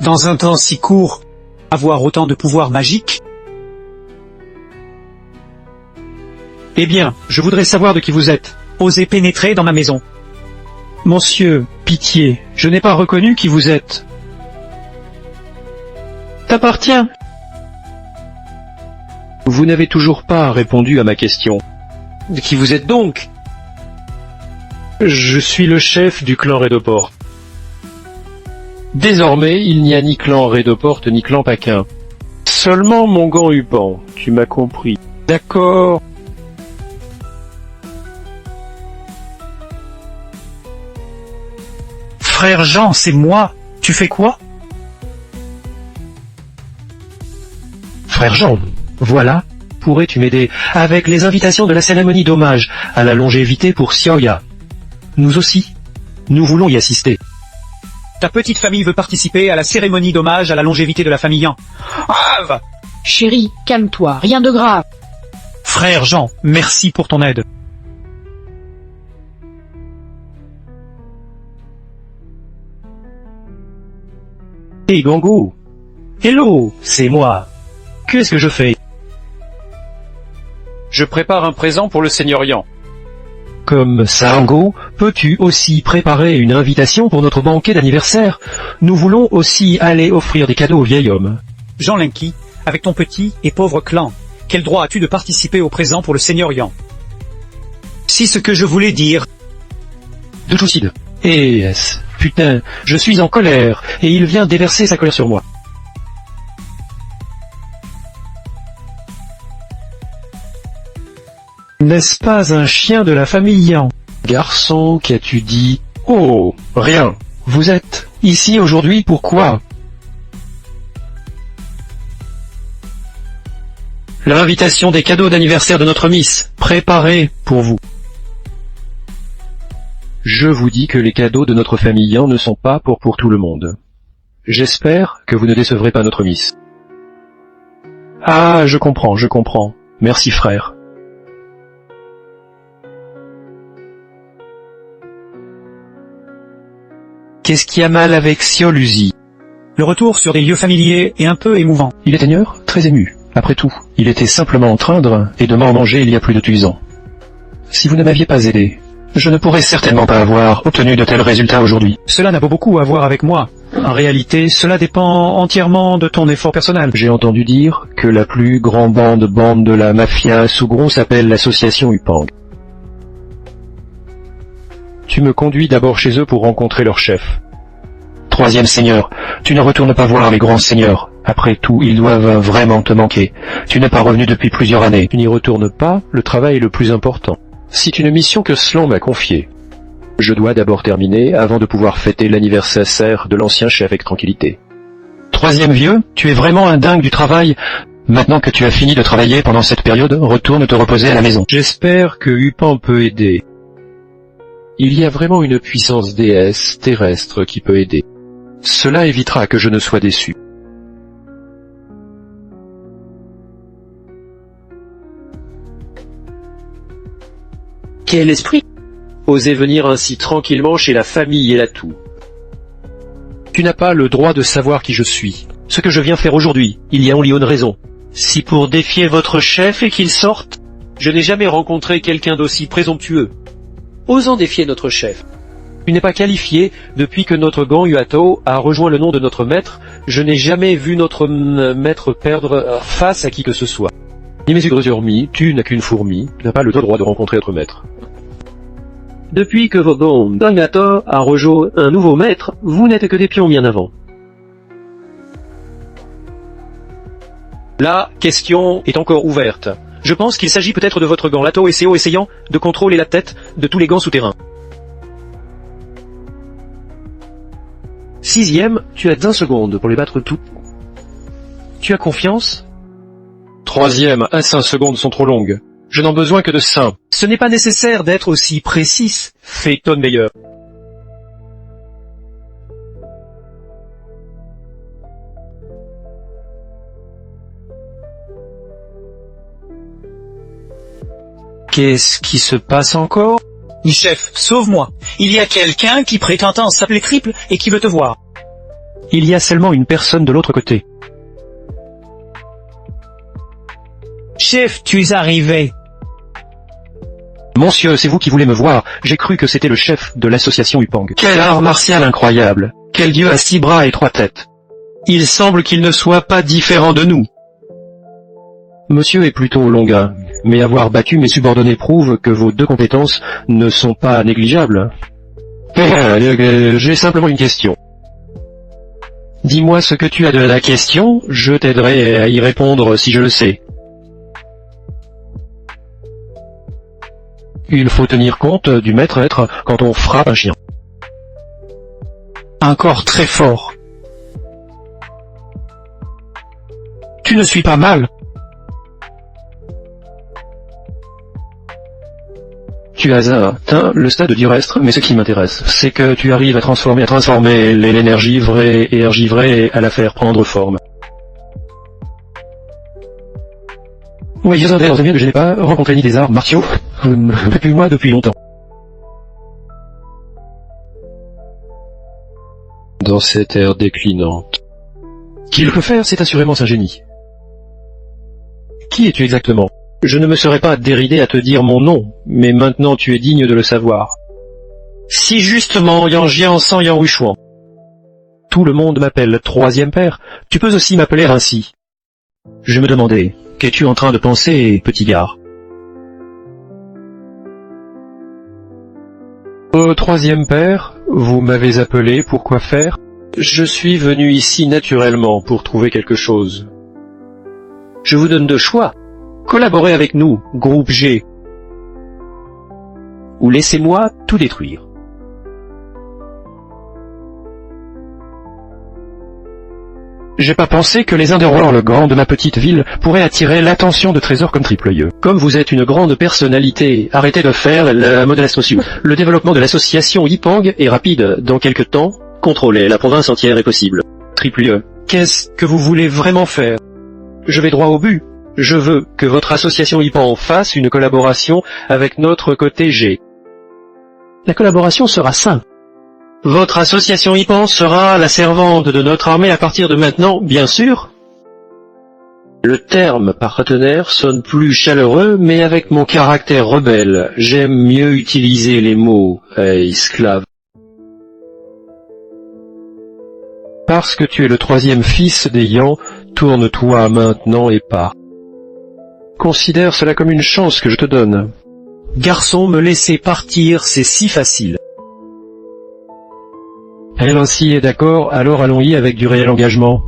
B: Dans un temps si court, avoir autant de pouvoirs magiques?
A: Eh bien, je voudrais savoir de qui vous êtes.
B: Osez pénétrer dans ma maison.
A: Monsieur, pitié, je n'ai pas reconnu qui vous êtes. T'appartiens.
F: Vous n'avez toujours pas répondu à ma question.
A: De qui vous êtes donc? Je suis le chef du clan Redoport.
F: Désormais, il n'y a ni clan Redoport ni clan Paquin. Seulement mon gant Hupan, tu m'as compris.
A: D'accord.
B: Frère Jean, c'est moi. Tu fais quoi?
A: Frère Jean, voilà, pourrais-tu m'aider avec les invitations de la cérémonie d'hommage à la longévité pour Xiaoya? Nous aussi, nous voulons y assister.
B: Ta petite famille veut participer à la cérémonie d'hommage à la longévité de la famille Yang. Ah,
D: Chérie, calme-toi, rien de grave.
B: frère Jean, merci pour ton aide.
A: Hey Gango, hello, c'est moi. Qu'est-ce que je fais?
G: Je prépare un présent pour le seigneur Yang.
A: Comme Sango, peux-tu aussi préparer une invitation pour notre banquet d'anniversaire? Nous voulons aussi aller offrir des cadeaux au vieil homme.
B: Jean Linky, avec ton petit et pauvre clan, quel droit as-tu de participer au présent pour le seigneur Yang? Si ce que je voulais dire...
A: De Toucide. Putain, je suis en colère, et il vient déverser sa colère sur moi. N'est-ce pas un chien de la famille Yang? Garçon, qu'as-tu dit? Oh, rien. Vous êtes ici aujourd'hui pourquoi? L'invitation des cadeaux d'anniversaire de notre Miss, préparée pour vous. Je vous dis que les cadeaux de notre famille Yang ne sont pas pour tout le monde. J'espère que vous ne décevrez pas notre Miss. Ah, je comprends. Merci frère. Qu'est-ce qui a mal avec Xioluzi?
B: Le retour sur des lieux familiers est un peu émouvant.
A: Il est seigneur, très ému. Après tout, il était simplement en train de m'en manger il y a plus de 2 ans. Si vous ne m'aviez pas aidé, je ne pourrais certainement pas avoir obtenu de tels résultats aujourd'hui.
B: Cela n'a pas beaucoup à voir avec moi. En réalité, cela dépend entièrement de ton effort personnel.
A: J'ai entendu dire que la plus grande bande de la mafia Sougron s'appelle l'association Upang. Tu me conduis d'abord chez eux pour rencontrer leur chef. 3e seigneur, tu ne retournes pas voir les grands seigneurs. Après tout, ils doivent vraiment te manquer. Tu n'es pas revenu depuis plusieurs années. Tu n'y retournes pas, le travail est le plus important. C'est une mission que Slan m'a confiée. Je dois d'abord terminer avant de pouvoir fêter l'anniversaire de l'ancien chef avec tranquillité. 3e vieux, tu es vraiment un dingue du travail. Maintenant que tu as fini de travailler pendant cette période, retourne te reposer à la maison. J'espère que Upan peut aider. Il y a vraiment une puissance déesse terrestre qui peut aider. Cela évitera que je ne sois déçu. Quel esprit! Oser venir ainsi tranquillement chez la famille et l'atout. Tu n'as pas le droit de savoir qui je suis. Ce que je viens faire aujourd'hui, il y a only une raison. Si pour défier votre chef et qu'il sorte, je n'ai jamais rencontré quelqu'un d'aussi présomptueux. Osant défier notre chef. Tu n'es pas qualifié, depuis que notre gang Yuato a rejoint le nom de notre maître, je n'ai jamais vu notre maître perdre face à qui que ce soit. Ni mes yeux hormis, tu n'as qu'une fourmi, tu n'as pas le droit de rencontrer notre maître. Depuis que votre gang Yuato a rejoint un nouveau maître, vous n'êtes que des pions bien avant. La question est encore ouverte. Je pense qu'il s'agit peut-être de votre gant Lato et CO essayant de contrôler la tête de tous les gants souterrains. 6e, tu as 1 seconde pour les battre tous. Tu as confiance? 3e, 5 secondes sont trop longues. Je n'en besoin que de 5. Ce n'est pas nécessaire d'être aussi précis, fait Ton Meilleur. Qu'est-ce qui se passe encore?
B: Chef, sauve-moi. Il y a quelqu'un qui prétend s'appeler Triple et qui veut te voir.
A: Il y a seulement une personne de l'autre côté.
B: Chef, tu es arrivé.
A: Monsieur, c'est vous qui voulez me voir. J'ai cru que c'était le chef de l'association Upang. Quel art martial incroyable. Quel dieu à 6 bras et 3 têtes. Il semble qu'il ne soit pas différent de nous. Monsieur est plutôt longuin, mais avoir battu mes subordonnés prouve que vos 2 compétences ne sont pas négligeables. J'ai simplement une question. Dis-moi ce que tu as de la question, je t'aiderai à y répondre si je le sais. Il faut tenir compte du maître-être quand on frappe un chien. Un corps très fort. Tu ne suis pas mal. Tu as atteint le stade du reste, mais ce qui m'intéresse, c'est que tu arrives à transformer l'énergie vraie et à la faire prendre forme. Oui, je n'ai pas rencontré ni des arts martiaux, depuis moi depuis longtemps.
F: Dans cette ère déclinante.
A: Qu'il peut faire, c'est assurément un génie. Qui es-tu exactement? Je ne me serais pas déridé à te dire mon nom, mais maintenant tu es digne de le savoir. Si justement, Yang Jian San Yang Wuchuan. Tout le monde m'appelle Troisième Père, tu peux aussi m'appeler ainsi. Je me demandais, qu'es-tu en train de penser, petit gars? Troisième Père, vous m'avez appelé, pour quoi faire? Je suis venu ici naturellement pour trouver quelque chose. Je vous donne deux choix. Collaborez avec nous, groupe G. Ou laissez-moi tout détruire. J'ai pas pensé que les Underworld, le grand de ma petite ville, pourraient attirer l'attention de trésors comme Triple-Yeux. Comme vous êtes une grande personnalité, arrêtez de faire la modeste sociale. Le développement de l'association Yipang est rapide. Dans quelques temps, contrôler la province entière est possible. Triple-Yeux, qu'est-ce que vous voulez vraiment faire? Je vais droit au but. Je veux que votre association Yipang fasse une collaboration avec notre côté G. La collaboration sera simple. Votre association Yipang sera la servante de notre armée à partir de maintenant, bien sûr. Le terme partenaire sonne plus chaleureux, mais avec mon caractère rebelle, j'aime mieux utiliser les mots esclave. Parce que tu es le troisième fils des Yang, tourne-toi maintenant et pars. Considère cela comme une chance que je te donne. Garçon, me laisser partir, c'est si facile. Elle ainsi est d'accord, alors allons-y avec du réel engagement.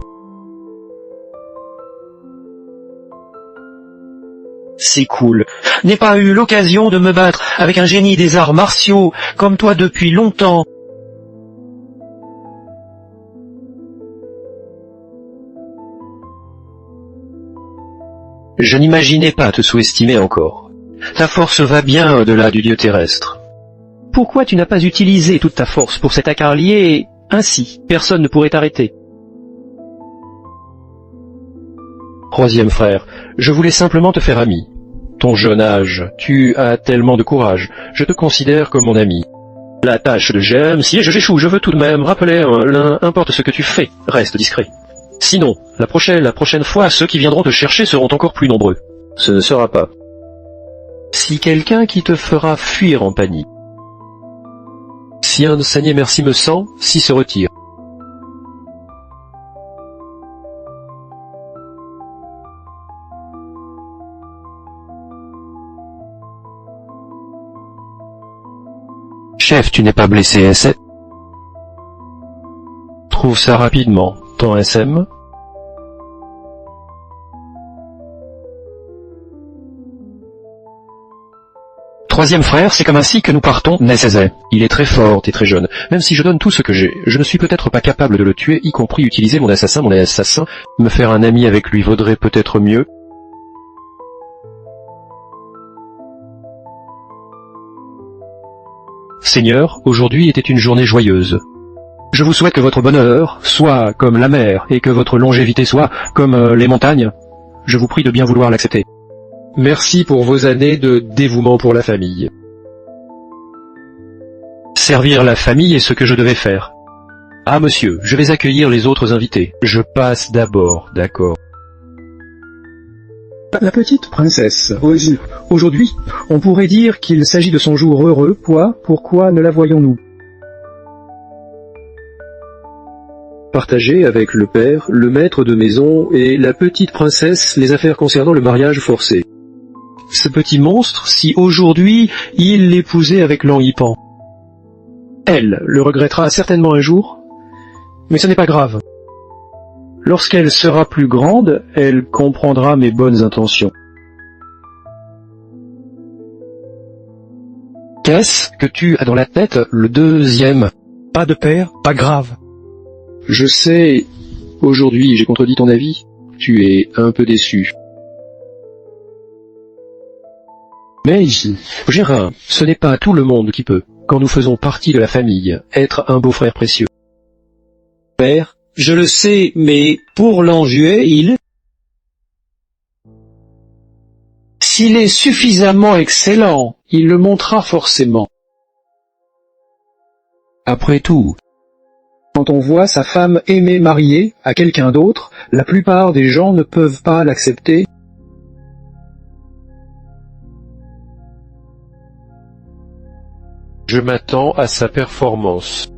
A: C'est cool. N'ai pas eu l'occasion de me battre avec un génie des arts martiaux comme toi depuis longtemps. Je n'imaginais pas te sous-estimer encore. Ta force va bien au-delà du dieu terrestre. Pourquoi tu n'as pas utilisé toute ta force pour cet accarlier ainsi? Personne ne pourrait t'arrêter. Troisième frère, je voulais simplement te faire ami. Ton jeune âge, tu as tellement de courage, je te considère comme mon ami. La tâche de j'aime, si j'échoue, je veux tout de même rappeler l'un, importe ce que tu fais, reste discret. Sinon, la prochaine fois, ceux qui viendront te chercher seront encore plus nombreux. Ce ne sera pas. Si quelqu'un qui te fera fuir en panique. Si un sanier merci me sent, si se retire. Chef, tu n'es pas blessé, est-ce? Trouve ça rapidement. Ton SM. Troisième frère, c'est comme ainsi que nous partons, Nécessaire. Il est très fort et très jeune. Même si je donne tout ce que j'ai, je ne suis peut-être pas capable de le tuer, y compris utiliser mon assassin. Me faire un ami avec lui vaudrait peut-être mieux. Seigneur, aujourd'hui était une journée joyeuse. Je vous souhaite que votre bonheur soit comme la mer et que votre longévité soit comme les montagnes. Je vous prie de bien vouloir l'accepter. Merci pour vos années de dévouement pour la famille. Servir la famille est ce que je devais faire. Ah monsieur, je vais accueillir les autres invités. Je passe d'abord, d'accord.
E: La petite princesse. Aujourd'hui, on pourrait dire qu'il s'agit de son jour heureux. Pourquoi ne la voyons-nous?
F: Partager avec le père, le maître de maison et la petite princesse les affaires concernant le mariage forcé.
A: Ce petit monstre, si aujourd'hui il l'épousait avec l'Enhipan. Elle le regrettera certainement un jour, mais ce n'est pas grave. Lorsqu'elle sera plus grande, elle comprendra mes bonnes intentions. Qu'est-ce que tu as dans la tête, le deuxième? Pas de père, pas grave.
F: Je sais, aujourd'hui j'ai contredit ton avis. Tu es un peu déçu. Mais ici, Gérin, ce n'est pas tout le monde qui peut, quand nous faisons partie de la famille, être un beau-frère précieux.
B: Père, je le sais, mais pour l'enjouer, s'il est suffisamment excellent, il le montrera forcément.
F: Après tout,
E: Quand on voit sa femme aimée mariée à quelqu'un d'autre, la plupart des gens ne peuvent pas l'accepter.
A: Je m'attends à sa performance.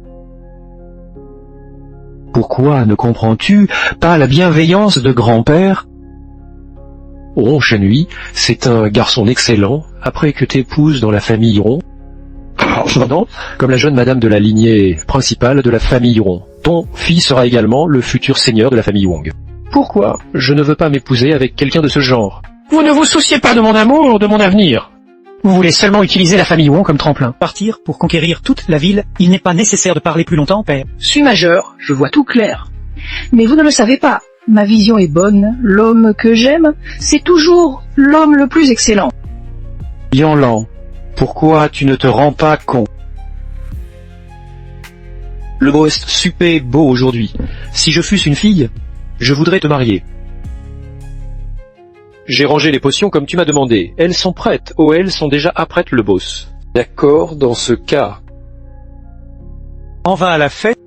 E: Pourquoi ne comprends-tu pas la bienveillance de grand-père?
F: Ronchenui, c'est un garçon excellent, après que t'épouses dans la famille Ron. Cependant, comme la jeune madame de la lignée principale de la famille Ron, ton fils sera également le futur seigneur de la famille Wong. Pourquoi je ne veux pas m'épouser avec quelqu'un de ce genre?
A: Vous ne vous souciez pas de mon amour, de mon avenir. Vous voulez seulement utiliser la famille Wong comme tremplin.
B: Partir pour conquérir toute la ville, il n'est pas nécessaire de parler plus longtemps, père.
C: Suis majeur, je vois tout clair.
D: Mais vous ne le savez pas. Ma vision est bonne. L'homme que j'aime, c'est toujours l'homme le plus excellent.
E: Yanlan, pourquoi tu ne te rends pas compte?
F: Le beau est super beau aujourd'hui. Si je fusse une fille, je voudrais te marier. J'ai rangé les potions comme tu m'as demandé. Elles sont prêtes. Oh, elles sont déjà apprêtes, le boss. D'accord, dans ce cas.
B: On va à la fête.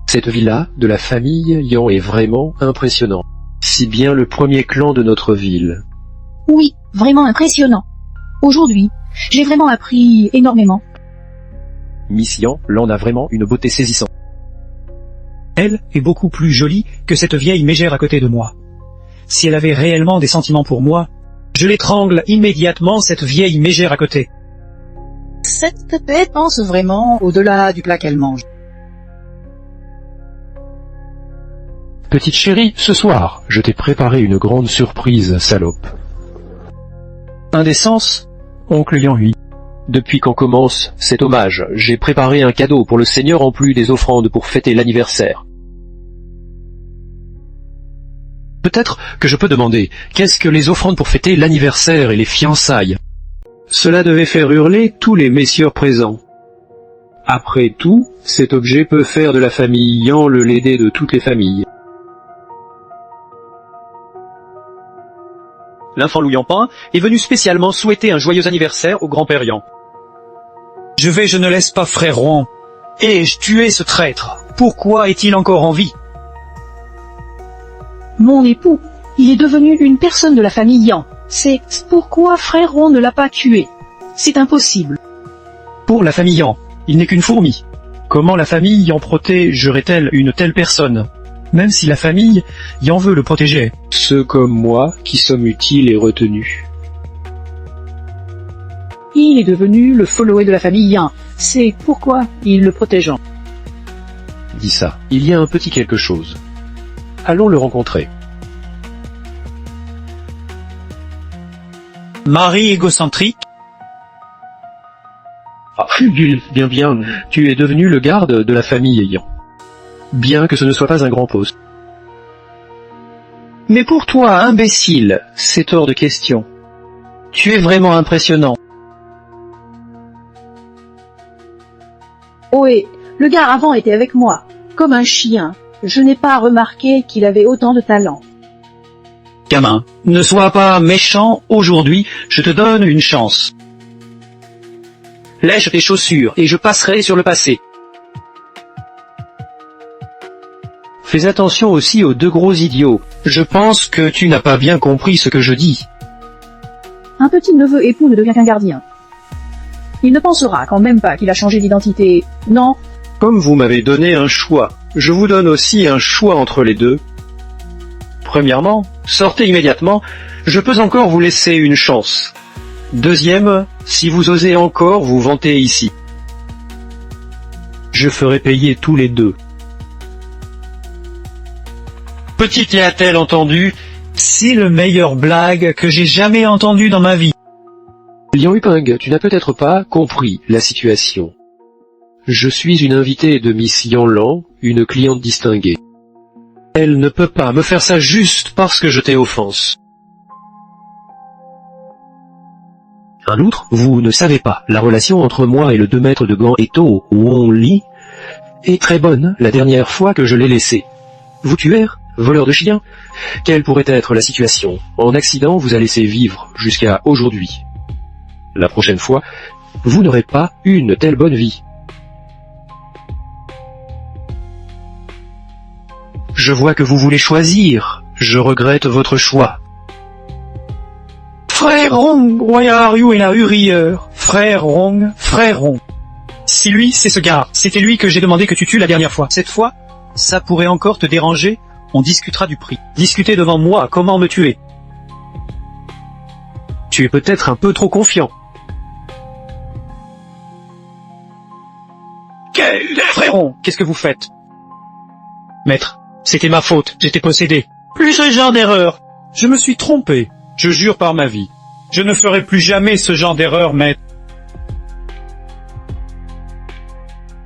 F: Cette villa de la famille Yan est vraiment impressionnante. Si bien le premier clan de notre ville.
D: Oui, vraiment impressionnant. Aujourd'hui, j'ai vraiment appris énormément.
F: Miss Yan, l'en a vraiment une beauté saisissante.
B: Elle est beaucoup plus jolie que cette vieille mégère à côté de moi. Si elle avait réellement des sentiments pour moi, je l'étrangle immédiatement, cette vieille mégère à côté.
H: Cette pépette pense vraiment au-delà du plat qu'elle mange.
F: Petite chérie, ce soir, je t'ai préparé une grande surprise, salope.
E: Indécence? Oncle Yanhui.
F: Depuis qu'on commence cet hommage, j'ai préparé un cadeau pour le Seigneur en plus des offrandes pour fêter l'anniversaire. Peut-être que je peux demander, qu'est-ce que les offrandes pour fêter l'anniversaire et les fiançailles?
E: Cela devait faire hurler tous les messieurs présents. Après tout, cet objet peut faire de la famille Yan le laidé de toutes les familles.
F: L'infant Lou Yanpan est venu spécialement souhaiter un joyeux anniversaire au grand-père Yan.
B: Je ne laisse pas frère Ron. Ai-je tué ce traître? Pourquoi est-il encore en vie?
D: Mon époux, il est devenu une personne de la famille Yan. C'est pourquoi frère Ron ne l'a pas tué. C'est impossible.
A: Pour la famille Yan, il n'est qu'une fourmi. Comment la famille Yan protégerait-elle une telle personne? Même si la famille Yan veut le protéger.
F: Ceux comme moi qui sommes utiles et retenus.
C: Il est devenu le followé de la famille Yan. C'est pourquoi il le protégeant.
F: Dis ça, il y a un petit quelque chose. Allons le rencontrer.
B: Mari égocentrique.
F: Ah, bien, tu es devenu le garde de la famille Yan. Bien que ce ne soit pas un grand poste.
E: Mais pour toi, imbécile, c'est hors de question. Tu es vraiment impressionnant.
D: Ohé, le gars avant était avec moi, comme un chien. Je n'ai pas remarqué qu'il avait autant de talent.
B: Gamin, ne sois pas méchant, aujourd'hui, je te donne une chance. Lèche tes chaussures et je passerai sur le passé.
F: Fais attention aussi aux deux gros idiots. Je pense que tu n'as pas bien compris ce que je dis.
D: Un petit neveu époux ne devient qu'un gardien. Il ne pensera quand même pas qu'il a changé d'identité. Non.
F: Comme vous m'avez donné un choix, je vous donne aussi un choix entre les deux. Premièrement, sortez immédiatement, je peux encore vous laisser une chance. Deuxième, si vous osez encore vous vanter ici. Je ferai payer tous les deux. Petite a-t-elle entendu?
B: C'est le meilleur blague que j'ai jamais entendu dans ma vie.
F: Liang Yuping, tu n'as peut-être pas compris la situation. Je suis une invitée de Miss Yanlan, une cliente distinguée.
A: Elle ne peut pas me faire ça juste parce que je t'ai offense. Un outre, vous ne savez pas, la relation entre moi et le 2 mètres de gants Eto Won Li est très bonne la dernière fois que je l'ai laissé. Vous tueur, voleur de chiens, quelle pourrait être la situation? En accident, vous a laissé vivre jusqu'à aujourd'hui. La prochaine fois, vous n'aurez pas une telle bonne vie. Je vois que vous voulez choisir. Je regrette votre choix.
B: Frère Rong, why are you in a hurrier? Frère Rong, frère Rong. Si lui, c'est ce gars. C'était lui que j'ai demandé que tu tues la dernière fois. Cette fois, ça pourrait encore te déranger. On discutera du prix. Discutez devant moi comment me tuer.
A: Tu es peut-être un peu trop confiant.
B: Frère Rong, qu'est-ce que vous faites? Maître, c'était ma faute. J'étais possédé. Plus ce genre d'erreur. Je me suis trompé. Je jure par ma vie. Je ne ferai plus jamais ce genre d'erreur, maître.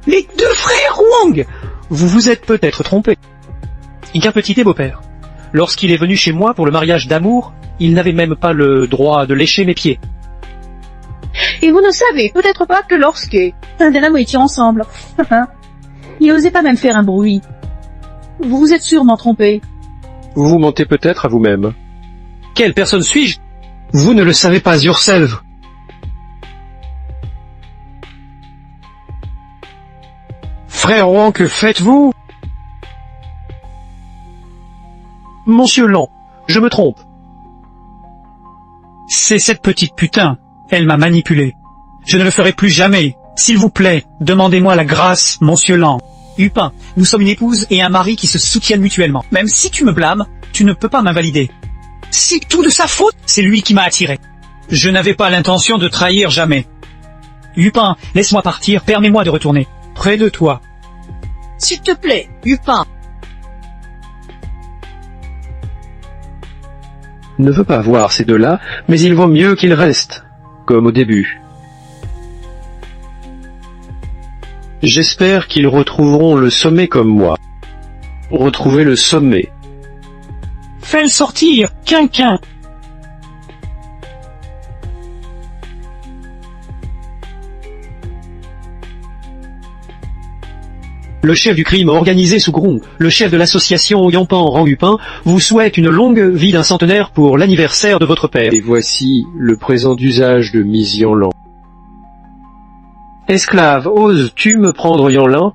B: Les 2 frères Wang!
A: Vous vous êtes peut-être trompé. Il y a petit beau-père. Lorsqu'il est venu chez moi pour le mariage d'amour, il n'avait même pas le droit de lécher mes pieds.
D: Et vous ne savez peut-être pas que lorsque un des amours étaient ensemble, il n'osait pas même faire un bruit. Vous vous êtes sûrement trompé.
A: Vous vous mentez peut-être à vous-même. Quelle personne suis-je? Vous ne le savez pas yourself.
B: Frère Wang, que faites-vous?
A: Monsieur Lan, je me trompe.
B: C'est cette petite putain. Elle m'a manipulé. Je ne le ferai plus jamais. S'il vous plaît, demandez-moi la grâce, monsieur Lan. Yuping, nous sommes une épouse et un mari qui se soutiennent mutuellement. Même si tu me blâmes, tu ne peux pas m'invalider. C'est tout de sa faute, c'est lui qui m'a attiré. Je n'avais pas l'intention de trahir jamais. Yuping, laisse-moi partir, permets-moi de retourner. Près de toi.
H: S'il te plaît, Yuping.
A: Ne veut pas voir ces deux-là, mais il vaut mieux qu'ils restent, comme au début. J'espère qu'ils retrouveront le sommet comme moi. Retrouver le sommet.
B: Fais-le sortir, quinquin.
A: Le chef du crime organisé sous Grong, le chef de l'association Yampan Rang Yuping, vous souhaite une longue vie d'un centenaire pour l'anniversaire de votre père.
F: Et voici le présent d'usage de Miss Yanlan.
A: Esclave, oses-tu me prendre Yanlan?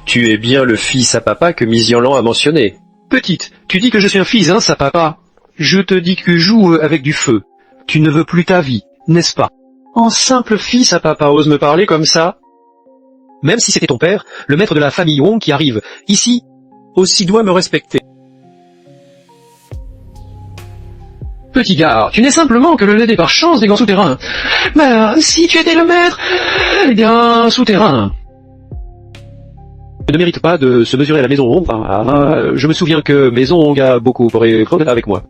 F: Tu es bien le fils à papa que Miss Yanlan a mentionné.
A: Petite, tu dis que je suis un fils, hein, ça papa? Je te dis que tu joues avec du feu. Tu ne veux plus ta vie, n'est-ce pas? En simple fils à papa, ose me parler comme ça? Même si c'était ton père, le maître de la famille Wong qui arrive ici, aussi doit me respecter. Petit gars, tu n'es simplement que le lait par chance des gants souterrains. Mais si tu étais le maître, eh bien, souterrain. Ne mérite pas de se mesurer à la maison Wong. Je me souviens que Maison Wong a beaucoup coopéré avec moi.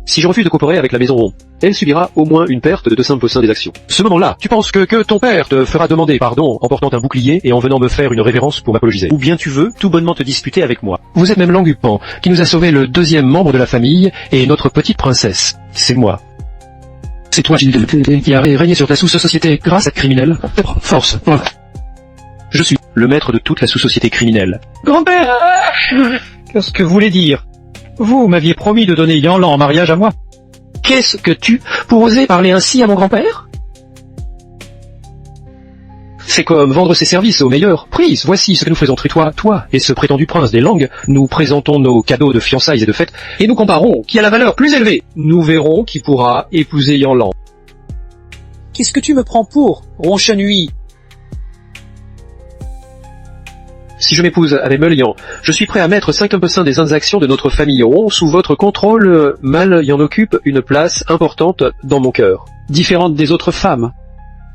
A: Si je refuse de coopérer avec la Maison Wong, elle subira au moins une perte de 200% des actions. Ce moment-là, tu penses que ton père te fera demander pardon en portant un bouclier et en venant me faire une révérence pour m'apologiser. Ou bien tu veux tout bonnement te disputer avec moi. Vous êtes même Lang Yuping, qui nous a sauvé le 2e membre de la famille et notre petite princesse. C'est moi. C'est toi qui a régné sur ta sous-société grâce à criminel. Force. Je suis le maître de toute la sous-société criminelle.
B: Grand-père, qu'est-ce que vous voulez dire? Vous m'aviez promis de donner Yanlan en mariage à moi.
A: Qu'est-ce que tu, pour oser parler ainsi à mon grand-père? C'est comme vendre ses services au meilleur prix. Voici ce que nous faisons, toi et ce prétendu prince des langues. Nous présentons nos cadeaux de fiançailles et de fêtes, et nous comparons qui a la valeur plus élevée. Nous verrons qui pourra épouser Yanlan.
B: Qu'est-ce que tu me prends pour, Ronchenui?
A: Si je m'épouse avec Melian, je suis prêt à mettre 50% des transactions de notre famille Wong sous votre contrôle. Mal y en occupe une place importante dans mon cœur, différente des autres femmes.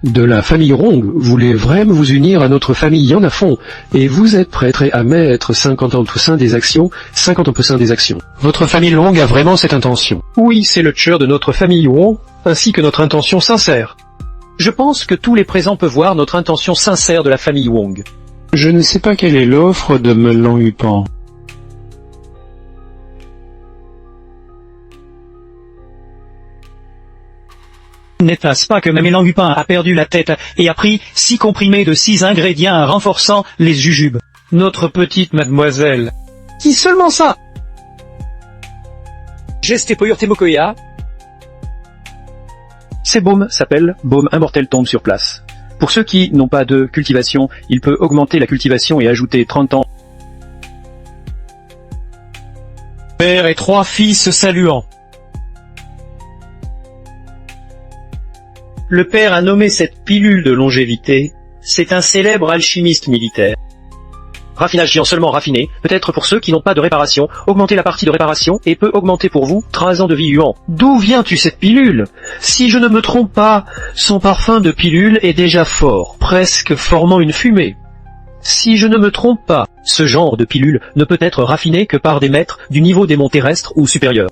F: de la famille Rong voulait vraiment vous unir à notre famille Yan à fond, et vous êtes prêt à mettre 50% des actions, 50% des actions.
A: Votre famille Long a vraiment cette intention.
F: Oui, c'est le cœur de notre famille Wong, ainsi que notre intention sincère.
G: Je pense que tous les présents peuvent voir notre intention sincère de la famille Wong.
A: Je ne sais pas quelle est l'offre de Melan Hupan.
B: N'est-ce pas que Mélan Lupin a perdu la tête et a pris 6 comprimés de 6 ingrédients renforçant les jujubes?
G: Notre petite mademoiselle.
E: Qui seulement ça?
G: Geste Poyur Temokoya.
E: Ces baumes s'appellent baume immortel tombe sur place. Pour ceux qui n'ont pas de cultivation, il peut augmenter la cultivation et ajouter 30 ans.
B: Père et 3 fils saluant.
G: Le père a nommé cette pilule de longévité. C'est un célèbre alchimiste militaire.
E: Raffinage géant seulement raffiné, peut-être pour ceux qui n'ont pas de réparation, augmenter la partie de réparation et peut augmenter pour vous 13 ans de vie Yuan.
G: D'où viens-tu cette pilule? Si je ne me trompe pas, son parfum de pilule est déjà fort, presque formant une fumée. Si je ne me trompe pas,
E: ce genre de pilule ne peut être raffiné que par des maîtres du niveau des monts terrestres ou supérieurs.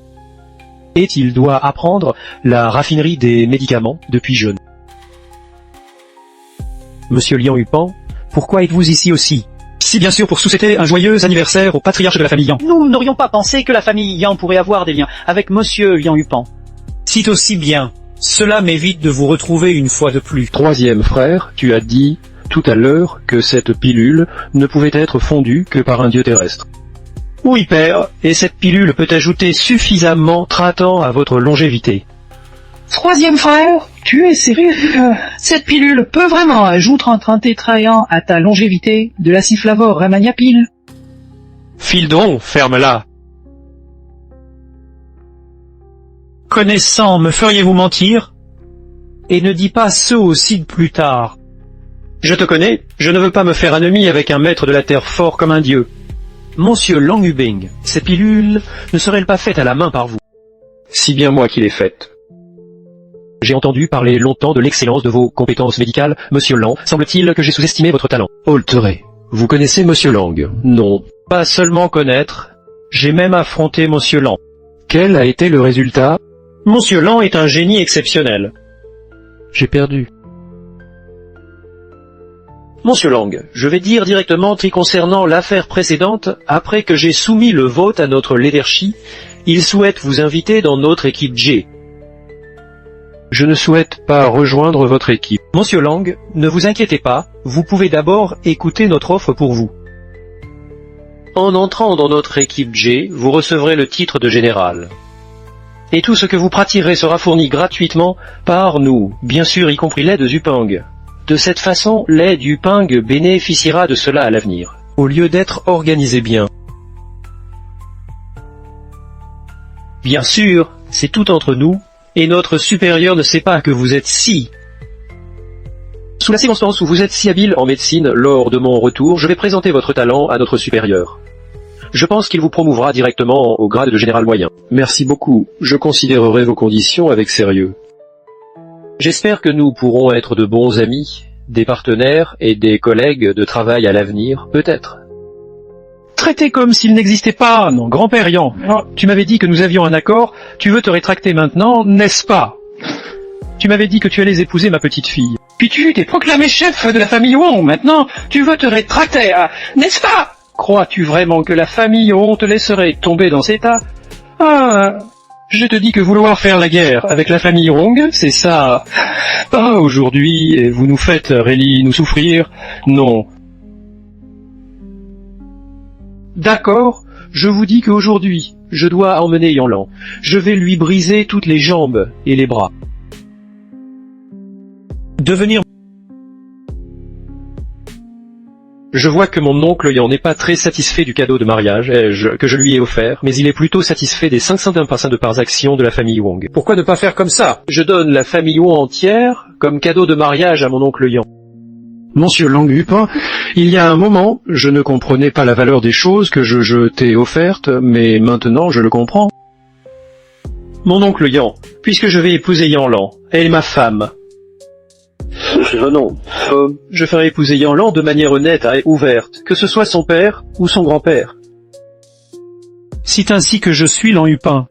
E: Et il doit apprendre la raffinerie des médicaments depuis jeune. Monsieur Lian Hupan, pourquoi êtes-vous ici aussi?
B: Si bien sûr pour souhaiter un joyeux anniversaire au patriarche de la famille Yan.
H: Nous n'aurions pas pensé que la famille Yan pourrait avoir des liens avec Monsieur Lian Hupan.
B: C'est aussi bien. Cela m'évite de vous retrouver une fois de plus.
F: Troisième frère, tu as dit tout à l'heure que cette pilule ne pouvait être fondue que par un dieu terrestre.
E: Oui, père, et cette pilule peut ajouter suffisamment 30 ans à votre longévité.
C: Troisième frère, tu es sérieux? Cette pilule peut vraiment ajouter en 30 trayant à ta longévité de la Ciflavor Ramania pile.
G: Fildron, ferme-la.
B: Connaissant, me feriez-vous mentir?
E: Et ne dis pas ce aussi plus tard. Je te connais, je ne veux pas me faire ennemi avec un maître de la terre fort comme un dieu. Monsieur Lang Hubing, ces pilules ne seraient-elles pas faites à la main par vous?
F: Si bien moi qui les faites.
E: J'ai entendu parler longtemps de l'excellence de vos compétences médicales, Monsieur Lang. Semble-t-il que j'ai sous-estimé votre talent.
F: Holteré, vous connaissez Monsieur Lang? Non.
E: Pas seulement connaître, j'ai même affronté Monsieur Lang.
F: Quel a été le résultat?
E: Monsieur Lang est un génie exceptionnel.
F: J'ai perdu.
E: Monsieur Lang, je vais dire directement concernant l'affaire précédente, après que j'ai soumis le vote à notre leadership, il souhaite vous inviter dans notre équipe G.
F: Je ne souhaite pas rejoindre votre équipe.
E: Monsieur Lang, ne vous inquiétez pas, vous pouvez d'abord écouter notre offre pour vous. En entrant dans notre équipe G, vous recevrez le titre de général. Et tout ce que vous pratiquerez sera fourni gratuitement par nous, bien sûr y compris l'aide Zupang. De cette façon, l'aide Yuping bénéficiera de cela à l'avenir, au lieu d'être organisé bien. Bien sûr, c'est tout entre nous, et notre supérieur ne sait pas que vous êtes si. Sous la circonstance où vous êtes si habile en médecine, lors de mon retour, je vais présenter votre talent à notre supérieur. Je pense qu'il vous promouvra directement au grade de général moyen.
F: Merci beaucoup, je considérerai vos conditions avec sérieux.
E: J'espère que nous pourrons être de bons amis, des partenaires et des collègues de travail à l'avenir, peut-être.
G: Traité comme s'il n'existait pas, non, grand-père Yan. Tu m'avais dit que nous avions un accord, tu veux te rétracter maintenant, n'est-ce pas? Tu m'avais dit que tu allais épouser ma petite fille. Puis tu t'es proclamé chef de la famille Wong, maintenant tu veux te rétracter, n'est-ce pas? Crois-tu vraiment que la famille Wong te laisserait tomber dans cet état? Je te dis que vouloir faire la guerre avec la famille Wong, c'est ça. Aujourd'hui, vous nous faites, Réli, nous souffrir. Non.
E: D'accord, je vous dis qu'aujourd'hui, je dois emmener Yanlan. Je vais lui briser toutes les jambes et les bras.
B: Devenir...
E: Je vois que mon oncle Yan n'est pas très satisfait du cadeau de mariage que je lui ai offert, mais il est plutôt satisfait des 501% de parts actions de la famille Wong.
G: Pourquoi ne pas faire comme ça?
E: Je donne la famille Wong entière comme cadeau de mariage à mon oncle Yan.
F: Monsieur Lang Hupin, il y a un moment, je ne comprenais pas la valeur des choses que je t'ai offertes, mais maintenant je le comprends.
E: Mon oncle Yan, puisque je vais épouser Yanlan, elle est ma femme. Venons. Je ferai épouser Yanlan de manière honnête et ouverte, que ce soit son père ou son grand-père.
B: C'est ainsi que je suis Lan Hupin.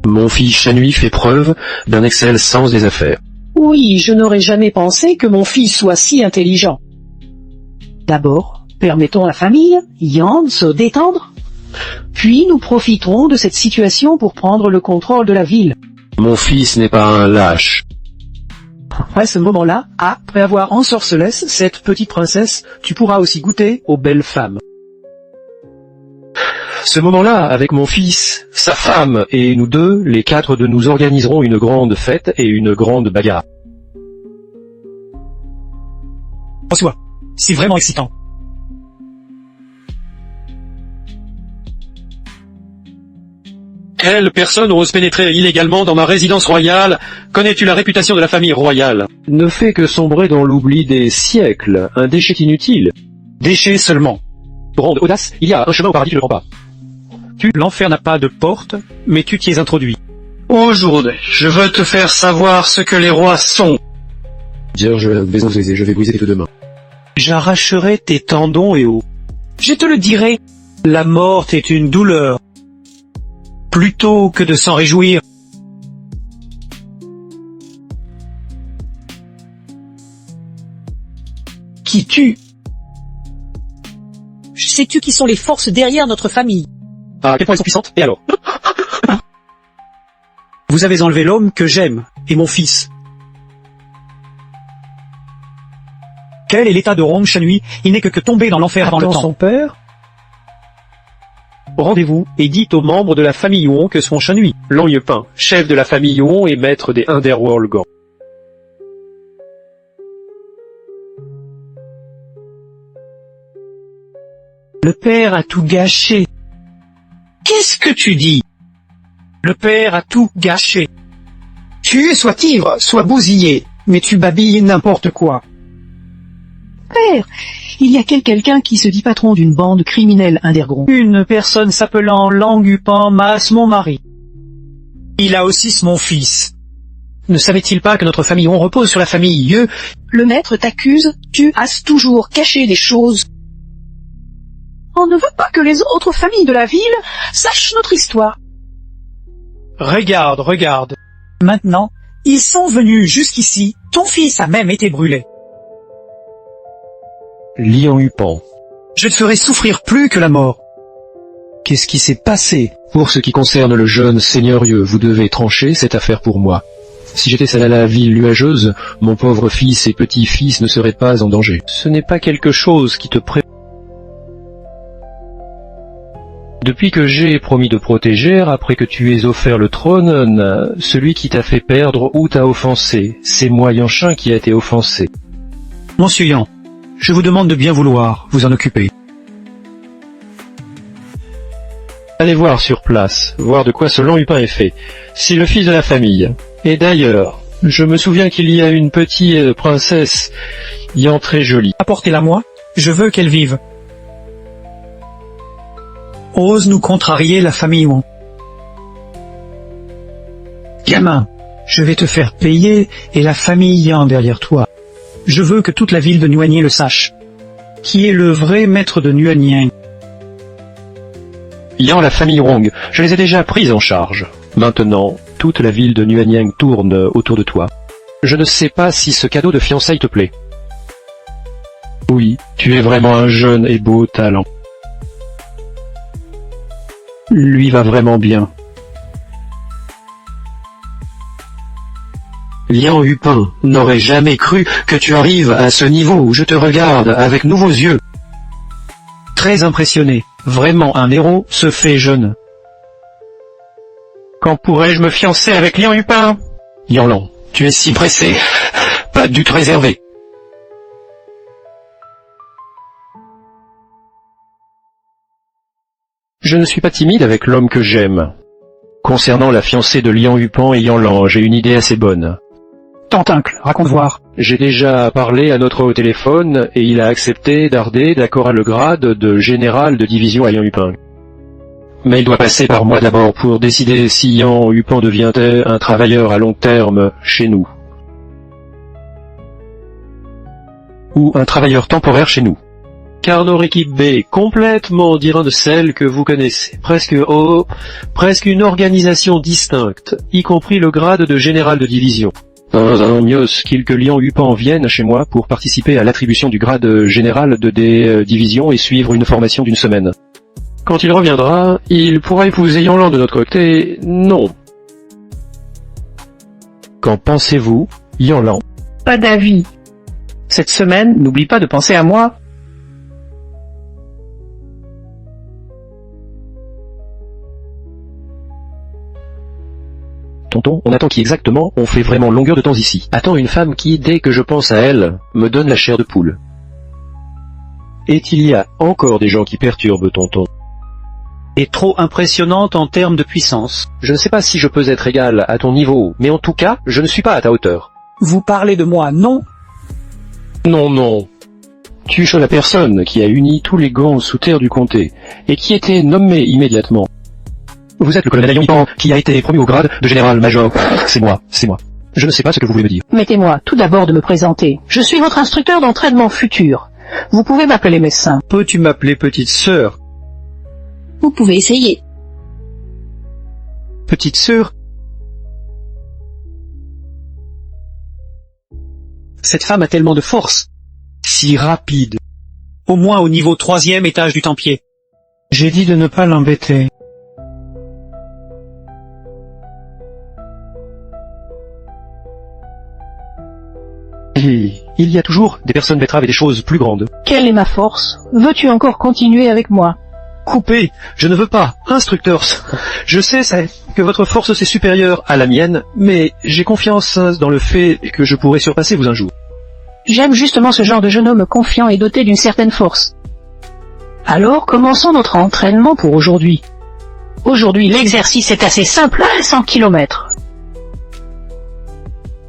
F: Mon fils Shanhui fait preuve d'un excellent sens des affaires.
C: Oui, je n'aurais jamais pensé que mon fils soit si intelligent. D'abord, permettons à la famille, Yan, de se détendre. Puis nous profiterons de cette situation pour prendre le contrôle de la ville.
F: Mon fils n'est pas un lâche.
A: À ce moment-là, après avoir ensorcelé cette petite princesse, tu pourras aussi goûter aux belles femmes.
F: Ce moment-là, avec mon fils, sa femme et nous deux, les quatre de nous organiserons une grande fête et une grande bagarre.
B: François, c'est vraiment excitant.
E: Quelle personne ose pénétrer illégalement dans ma résidence royale? Connais-tu la réputation de la famille royale?
F: Ne fait que sombrer dans l'oubli des siècles, un déchet inutile.
B: Déchet seulement.
F: Grande audace, il y a un chemin au paradis qui ne prend pas.
B: L'enfer n'a pas de porte, mais tu t'y es introduit.
E: Aujourd'hui, je veux te faire savoir ce que les rois sont.
F: Dire, je vais briser tes deux mains.
B: J'arracherai tes tendons et os. Je te le dirai, la mort est une douleur. Plutôt que de s'en réjouir. Qui tue?
H: Sais-tu qui sont les forces derrière notre famille?
E: À quel point elles sont puissantes? Et alors?
B: Vous avez enlevé l'homme que j'aime, et mon fils. Quel est l'état de Rong Shanhui? Il n'est que tombé dans l'enfer avant le temps.
A: Son père?
E: Rendez-vous et dites aux membres de la famille Yuan que son Shanhui, Lan Hupin, chef de la famille Yuan et maître des Underworld Gangs.
B: Le père a tout gâché. Qu'est-ce que tu dis? Le père a tout gâché. Tu es soit ivre, soit bousillé, mais tu babilles n'importe quoi.
C: Père, il y a quelqu'un qui se dit patron d'une bande criminelle underground.
B: Une personne s'appelant Lan Hupin masse mon mari. Il a aussi mon fils. Ne savait-il pas que notre famille on repose sur la famille Yeux?
C: Le maître t'accuse, tu as toujours caché des choses. On ne veut pas que les autres familles de la ville sachent notre histoire.
B: Regarde. Maintenant, ils sont venus jusqu'ici, ton fils a même été brûlé.
F: Lian Hupin.
B: Je te ferai souffrir plus que la mort.
F: Qu'est-ce qui s'est passé? Pour ce qui concerne le jeune seigneur Yeux, vous devez trancher cette affaire pour moi. Si j'étais seul à la ville nuageuse, mon pauvre fils et petit-fils ne seraient pas en danger.
E: Ce n'est pas quelque chose qui te préoccupe. Depuis que j'ai promis de protéger, après que tu aies offert le trône, celui qui t'a fait perdre ou t'a offensé, c'est moi Yanshin qui a été offensé.
B: Monsieur Yan, je vous demande de bien vouloir vous en occuper.
E: Allez voir sur place, voir de quoi ce Lan Hupin est fait. C'est le fils de la famille. Et d'ailleurs, je me souviens qu'il y a une petite princesse, Yan très jolie.
B: Apportez-la moi, je veux qu'elle vive. Ose nous contrarier la famille Wang. Gamin, je vais te faire payer et la famille Yan derrière toi. Je veux que toute la ville de Nuanier le sache. Qui est le vrai maître de Nuanier?
E: Yan, la famille Wang, je les ai déjà prises en charge. Maintenant, toute la ville de Nuanyang tourne autour de toi. Je ne sais pas si ce cadeau de fiançailles te plaît. Oui, tu es vraiment un jeune et beau talent. Lui va vraiment bien.
F: Lian Hupin, n'aurais jamais cru que tu arrives à ce niveau où je te regarde avec nouveaux yeux.
B: Très impressionné. Vraiment un héros se fait jeune.
E: Quand pourrais-je me fiancer avec Lian Hupin?
F: Yanlan, tu es si pressé. Pas du tout réservé.
E: Je ne suis pas timide avec l'homme que j'aime. Concernant la fiancée de Lian Hupin et Yanlan, j'ai une idée assez bonne.
B: Tantincle, raconte voir.
E: J'ai déjà parlé à notre au téléphone et il a accepté d'arder d'accord à le grade de général de division à Lian Hupin. Mais il doit passer par moi d'abord pour décider si Lian Hupin devient un travailleur à long terme chez nous.
A: ou un travailleur temporaire chez nous.
E: Car notre équipe B est complètement différente de celle que vous connaissez. Presque une organisation distincte, y compris le grade de général de division.
A: Mieux qu'il que Lian Hupan vienne chez moi pour participer à l'attribution du grade général de des divisions et suivre une formation d'une semaine.
E: Quand il reviendra, il pourra épouser Yanlan de notre côté. Non.
A: Qu'en pensez-vous, Yanlan?
C: Pas d'avis. Cette semaine, n'oublie pas de penser à moi.
A: Tonton, on attend qui exactement? On fait vraiment longueur de temps ici.
E: Attends une femme qui, dès que je pense à elle, me donne la chair de poule.
A: Et il y a encore des gens qui perturbent tonton.
B: Est trop impressionnante en termes de puissance.
E: Je ne sais pas si je peux être égal à ton niveau, mais en tout cas, je ne suis pas à ta hauteur.
H: Vous parlez de moi, non?
A: Non. Tu es la personne qui a uni tous les gangs sous terre du comté, et qui était nommé immédiatement. Vous êtes le colonel Yonpan qui a été promu au grade de général-major. C'est moi. Je ne sais pas ce que vous voulez me dire.
C: Mettez-moi tout d'abord de me présenter. Je suis votre instructeur d'entraînement futur. Vous pouvez m'appeler médecin.
B: Peux-tu m'appeler petite sœur?
D: Vous pouvez essayer.
B: Petite sœur? Cette femme a tellement de force. Si rapide. Au moins au niveau 3e étage du Tempier. J'ai dit de ne pas l'embêter.
A: Et il y a toujours des personnes betteraves et des choses plus grandes.
C: Quelle est ma force? Veux-tu encore continuer avec moi?
B: Coupez, je ne veux pas, instructeur. Je sais que votre force c'est supérieure à la mienne, mais j'ai confiance dans le fait que je pourrai surpasser vous un jour.
C: J'aime justement ce genre de jeune homme confiant et doté d'une certaine force. Alors, commençons notre entraînement pour aujourd'hui. Aujourd'hui, l'exercice est assez simple, 100 km.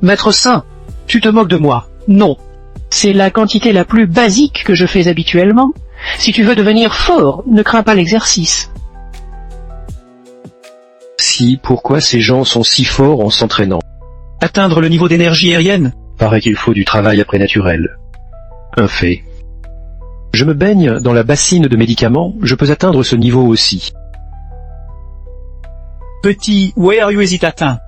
B: Maître Saint, tu te moques de moi. Non.
C: C'est la quantité la plus basique que je fais habituellement. Si tu veux devenir fort, ne crains pas l'exercice.
A: Si, pourquoi ces gens sont si forts en s'entraînant?
B: Atteindre le niveau d'énergie aérienne?
A: Paraît qu'il faut du travail après naturel. Un fait. Je me baigne dans la bassine de médicaments, je peux atteindre ce niveau aussi.
B: Petit, where you is it atteint?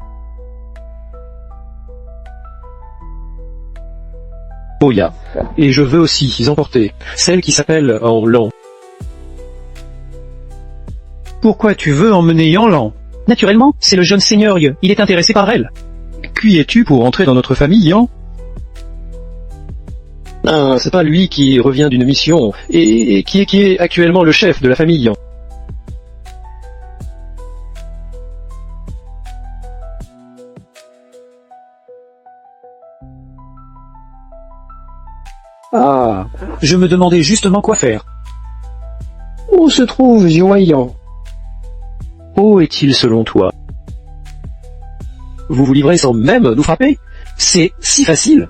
A: Oya. Et je veux aussi y emporter celle qui s'appelle en Lan.
B: Pourquoi tu veux emmener Yanlan? Naturellement, c'est le jeune seigneur, il est intéressé par elle.
A: Qui es-tu pour entrer dans notre famille, Yan? Ah, c'est pas lui qui revient d'une mission, et qui est actuellement le chef de la famille, Yan.
B: Ah, je me demandais justement quoi faire.
A: Où se trouve Yan? Où est-il selon toi? Vous vous livrez sans même nous frapper? C'est si facile.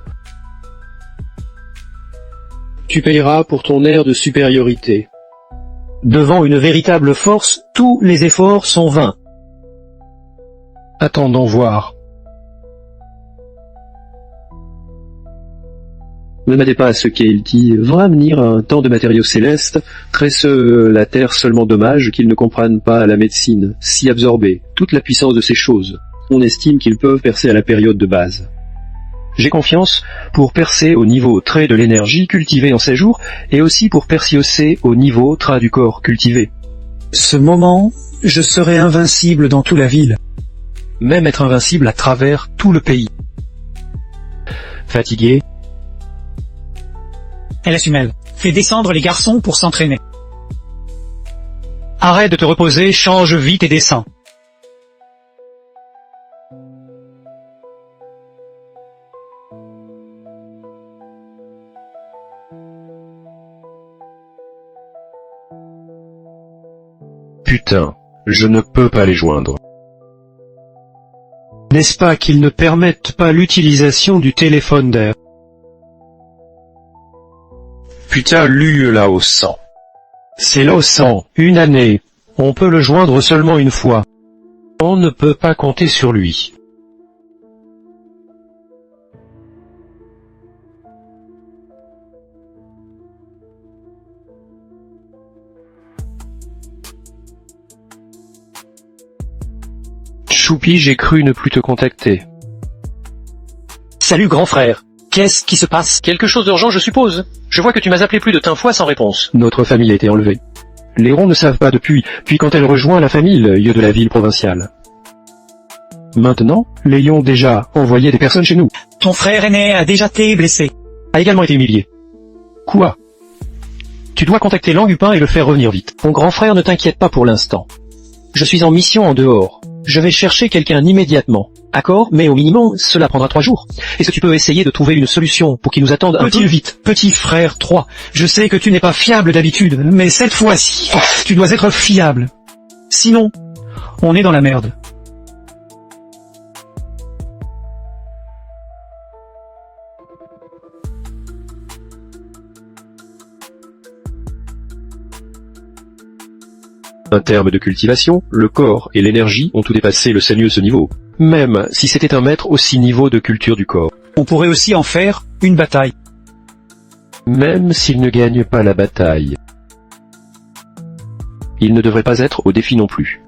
A: Tu payeras pour ton air de supériorité.
B: Devant une véritable force, tous les efforts sont vains.
A: Attendons voir. Ne m'aidez pas à ce qu'il dit, va venir un temps de matériaux célestes, tresse la terre seulement dommage qu'ils ne comprennent pas la médecine, si absorbée, toute la puissance de ces choses. On estime qu'ils peuvent percer à la période de base. J'ai confiance pour percer au niveau trait de l'énergie cultivée en ces jours, et aussi pour persiosser au niveau trait du corps cultivé.
B: Ce moment, je serai invincible dans toute la ville.
A: Même être invincible à travers tout le pays. Fatigué.
B: Elasumel, fais descendre les garçons pour s'entraîner. Arrête de te reposer, change vite et descends.
F: Putain, je ne peux pas les joindre.
B: N'est-ce pas qu'ils ne permettent pas l'utilisation du téléphone d'air?
F: Putain, lui là au sang.
A: C'est là au sang, une année. On peut le joindre seulement une fois. On ne peut pas compter sur lui. Choupi, j'ai cru ne plus te contacter.
B: Salut grand frère. Qu'est-ce qui se passe?
E: Quelque chose d'urgent, je suppose. Je vois que tu m'as appelé plus de 20 fois sans réponse.
A: Notre famille a été enlevée. Les ronds ne savent pas depuis quand elle rejoint la famille de la ville provinciale. Maintenant, les lions ont déjà envoyé des personnes chez nous.
B: Ton frère aîné a déjà été blessé.
G: A également été humilié.
A: Quoi?
G: Tu dois contacter Langupin et le faire revenir vite.
E: Mon grand frère, ne t'inquiète pas pour l'instant. Je suis en mission en dehors. Je vais chercher quelqu'un immédiatement. D'accord? Mais au minimum, cela prendra 3 jours. Est-ce que tu peux essayer de trouver une solution pour qu'il nous attende un peu?
B: Vite, petit frère 3. Je sais que tu n'es pas fiable d'habitude, mais cette fois-ci, tu dois être fiable. Sinon, on est dans la merde.
F: En termes de cultivation, le corps et l'énergie ont tout dépassé le ce niveau. Même si c'était un maître aussi niveau de culture du corps.
B: On pourrait aussi en faire une bataille.
F: Même s'il ne gagne pas la bataille. Il ne devrait pas être au défi non plus.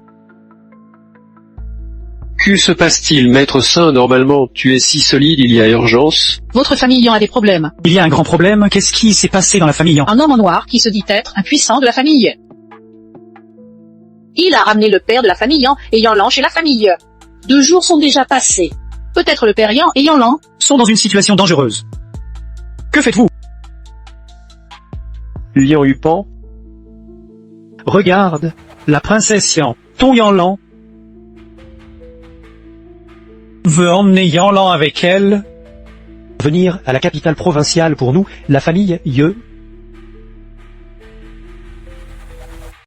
F: Que se passe-t-il, maître Saint? Normalement, tu es si solide, il y a urgence.
C: Votre famille Yan a des problèmes.
B: Il y a un grand problème. Qu'est-ce qui s'est passé dans la famille Yan?
C: Un homme en noir qui se dit être un puissant de la famille. Il a ramené le père de la famille Yan et Yanlan chez la famille. 2 jours sont déjà passés. Peut-être le père Yan et Yanlan
B: sont dans une situation dangereuse. Que faites-vous?
F: Lian Hupan.
B: Regarde, la princesse Yan, ton Yanlan, veut emmener Yanlan avec elle.
E: Venir à la capitale provinciale pour nous, la famille Ye,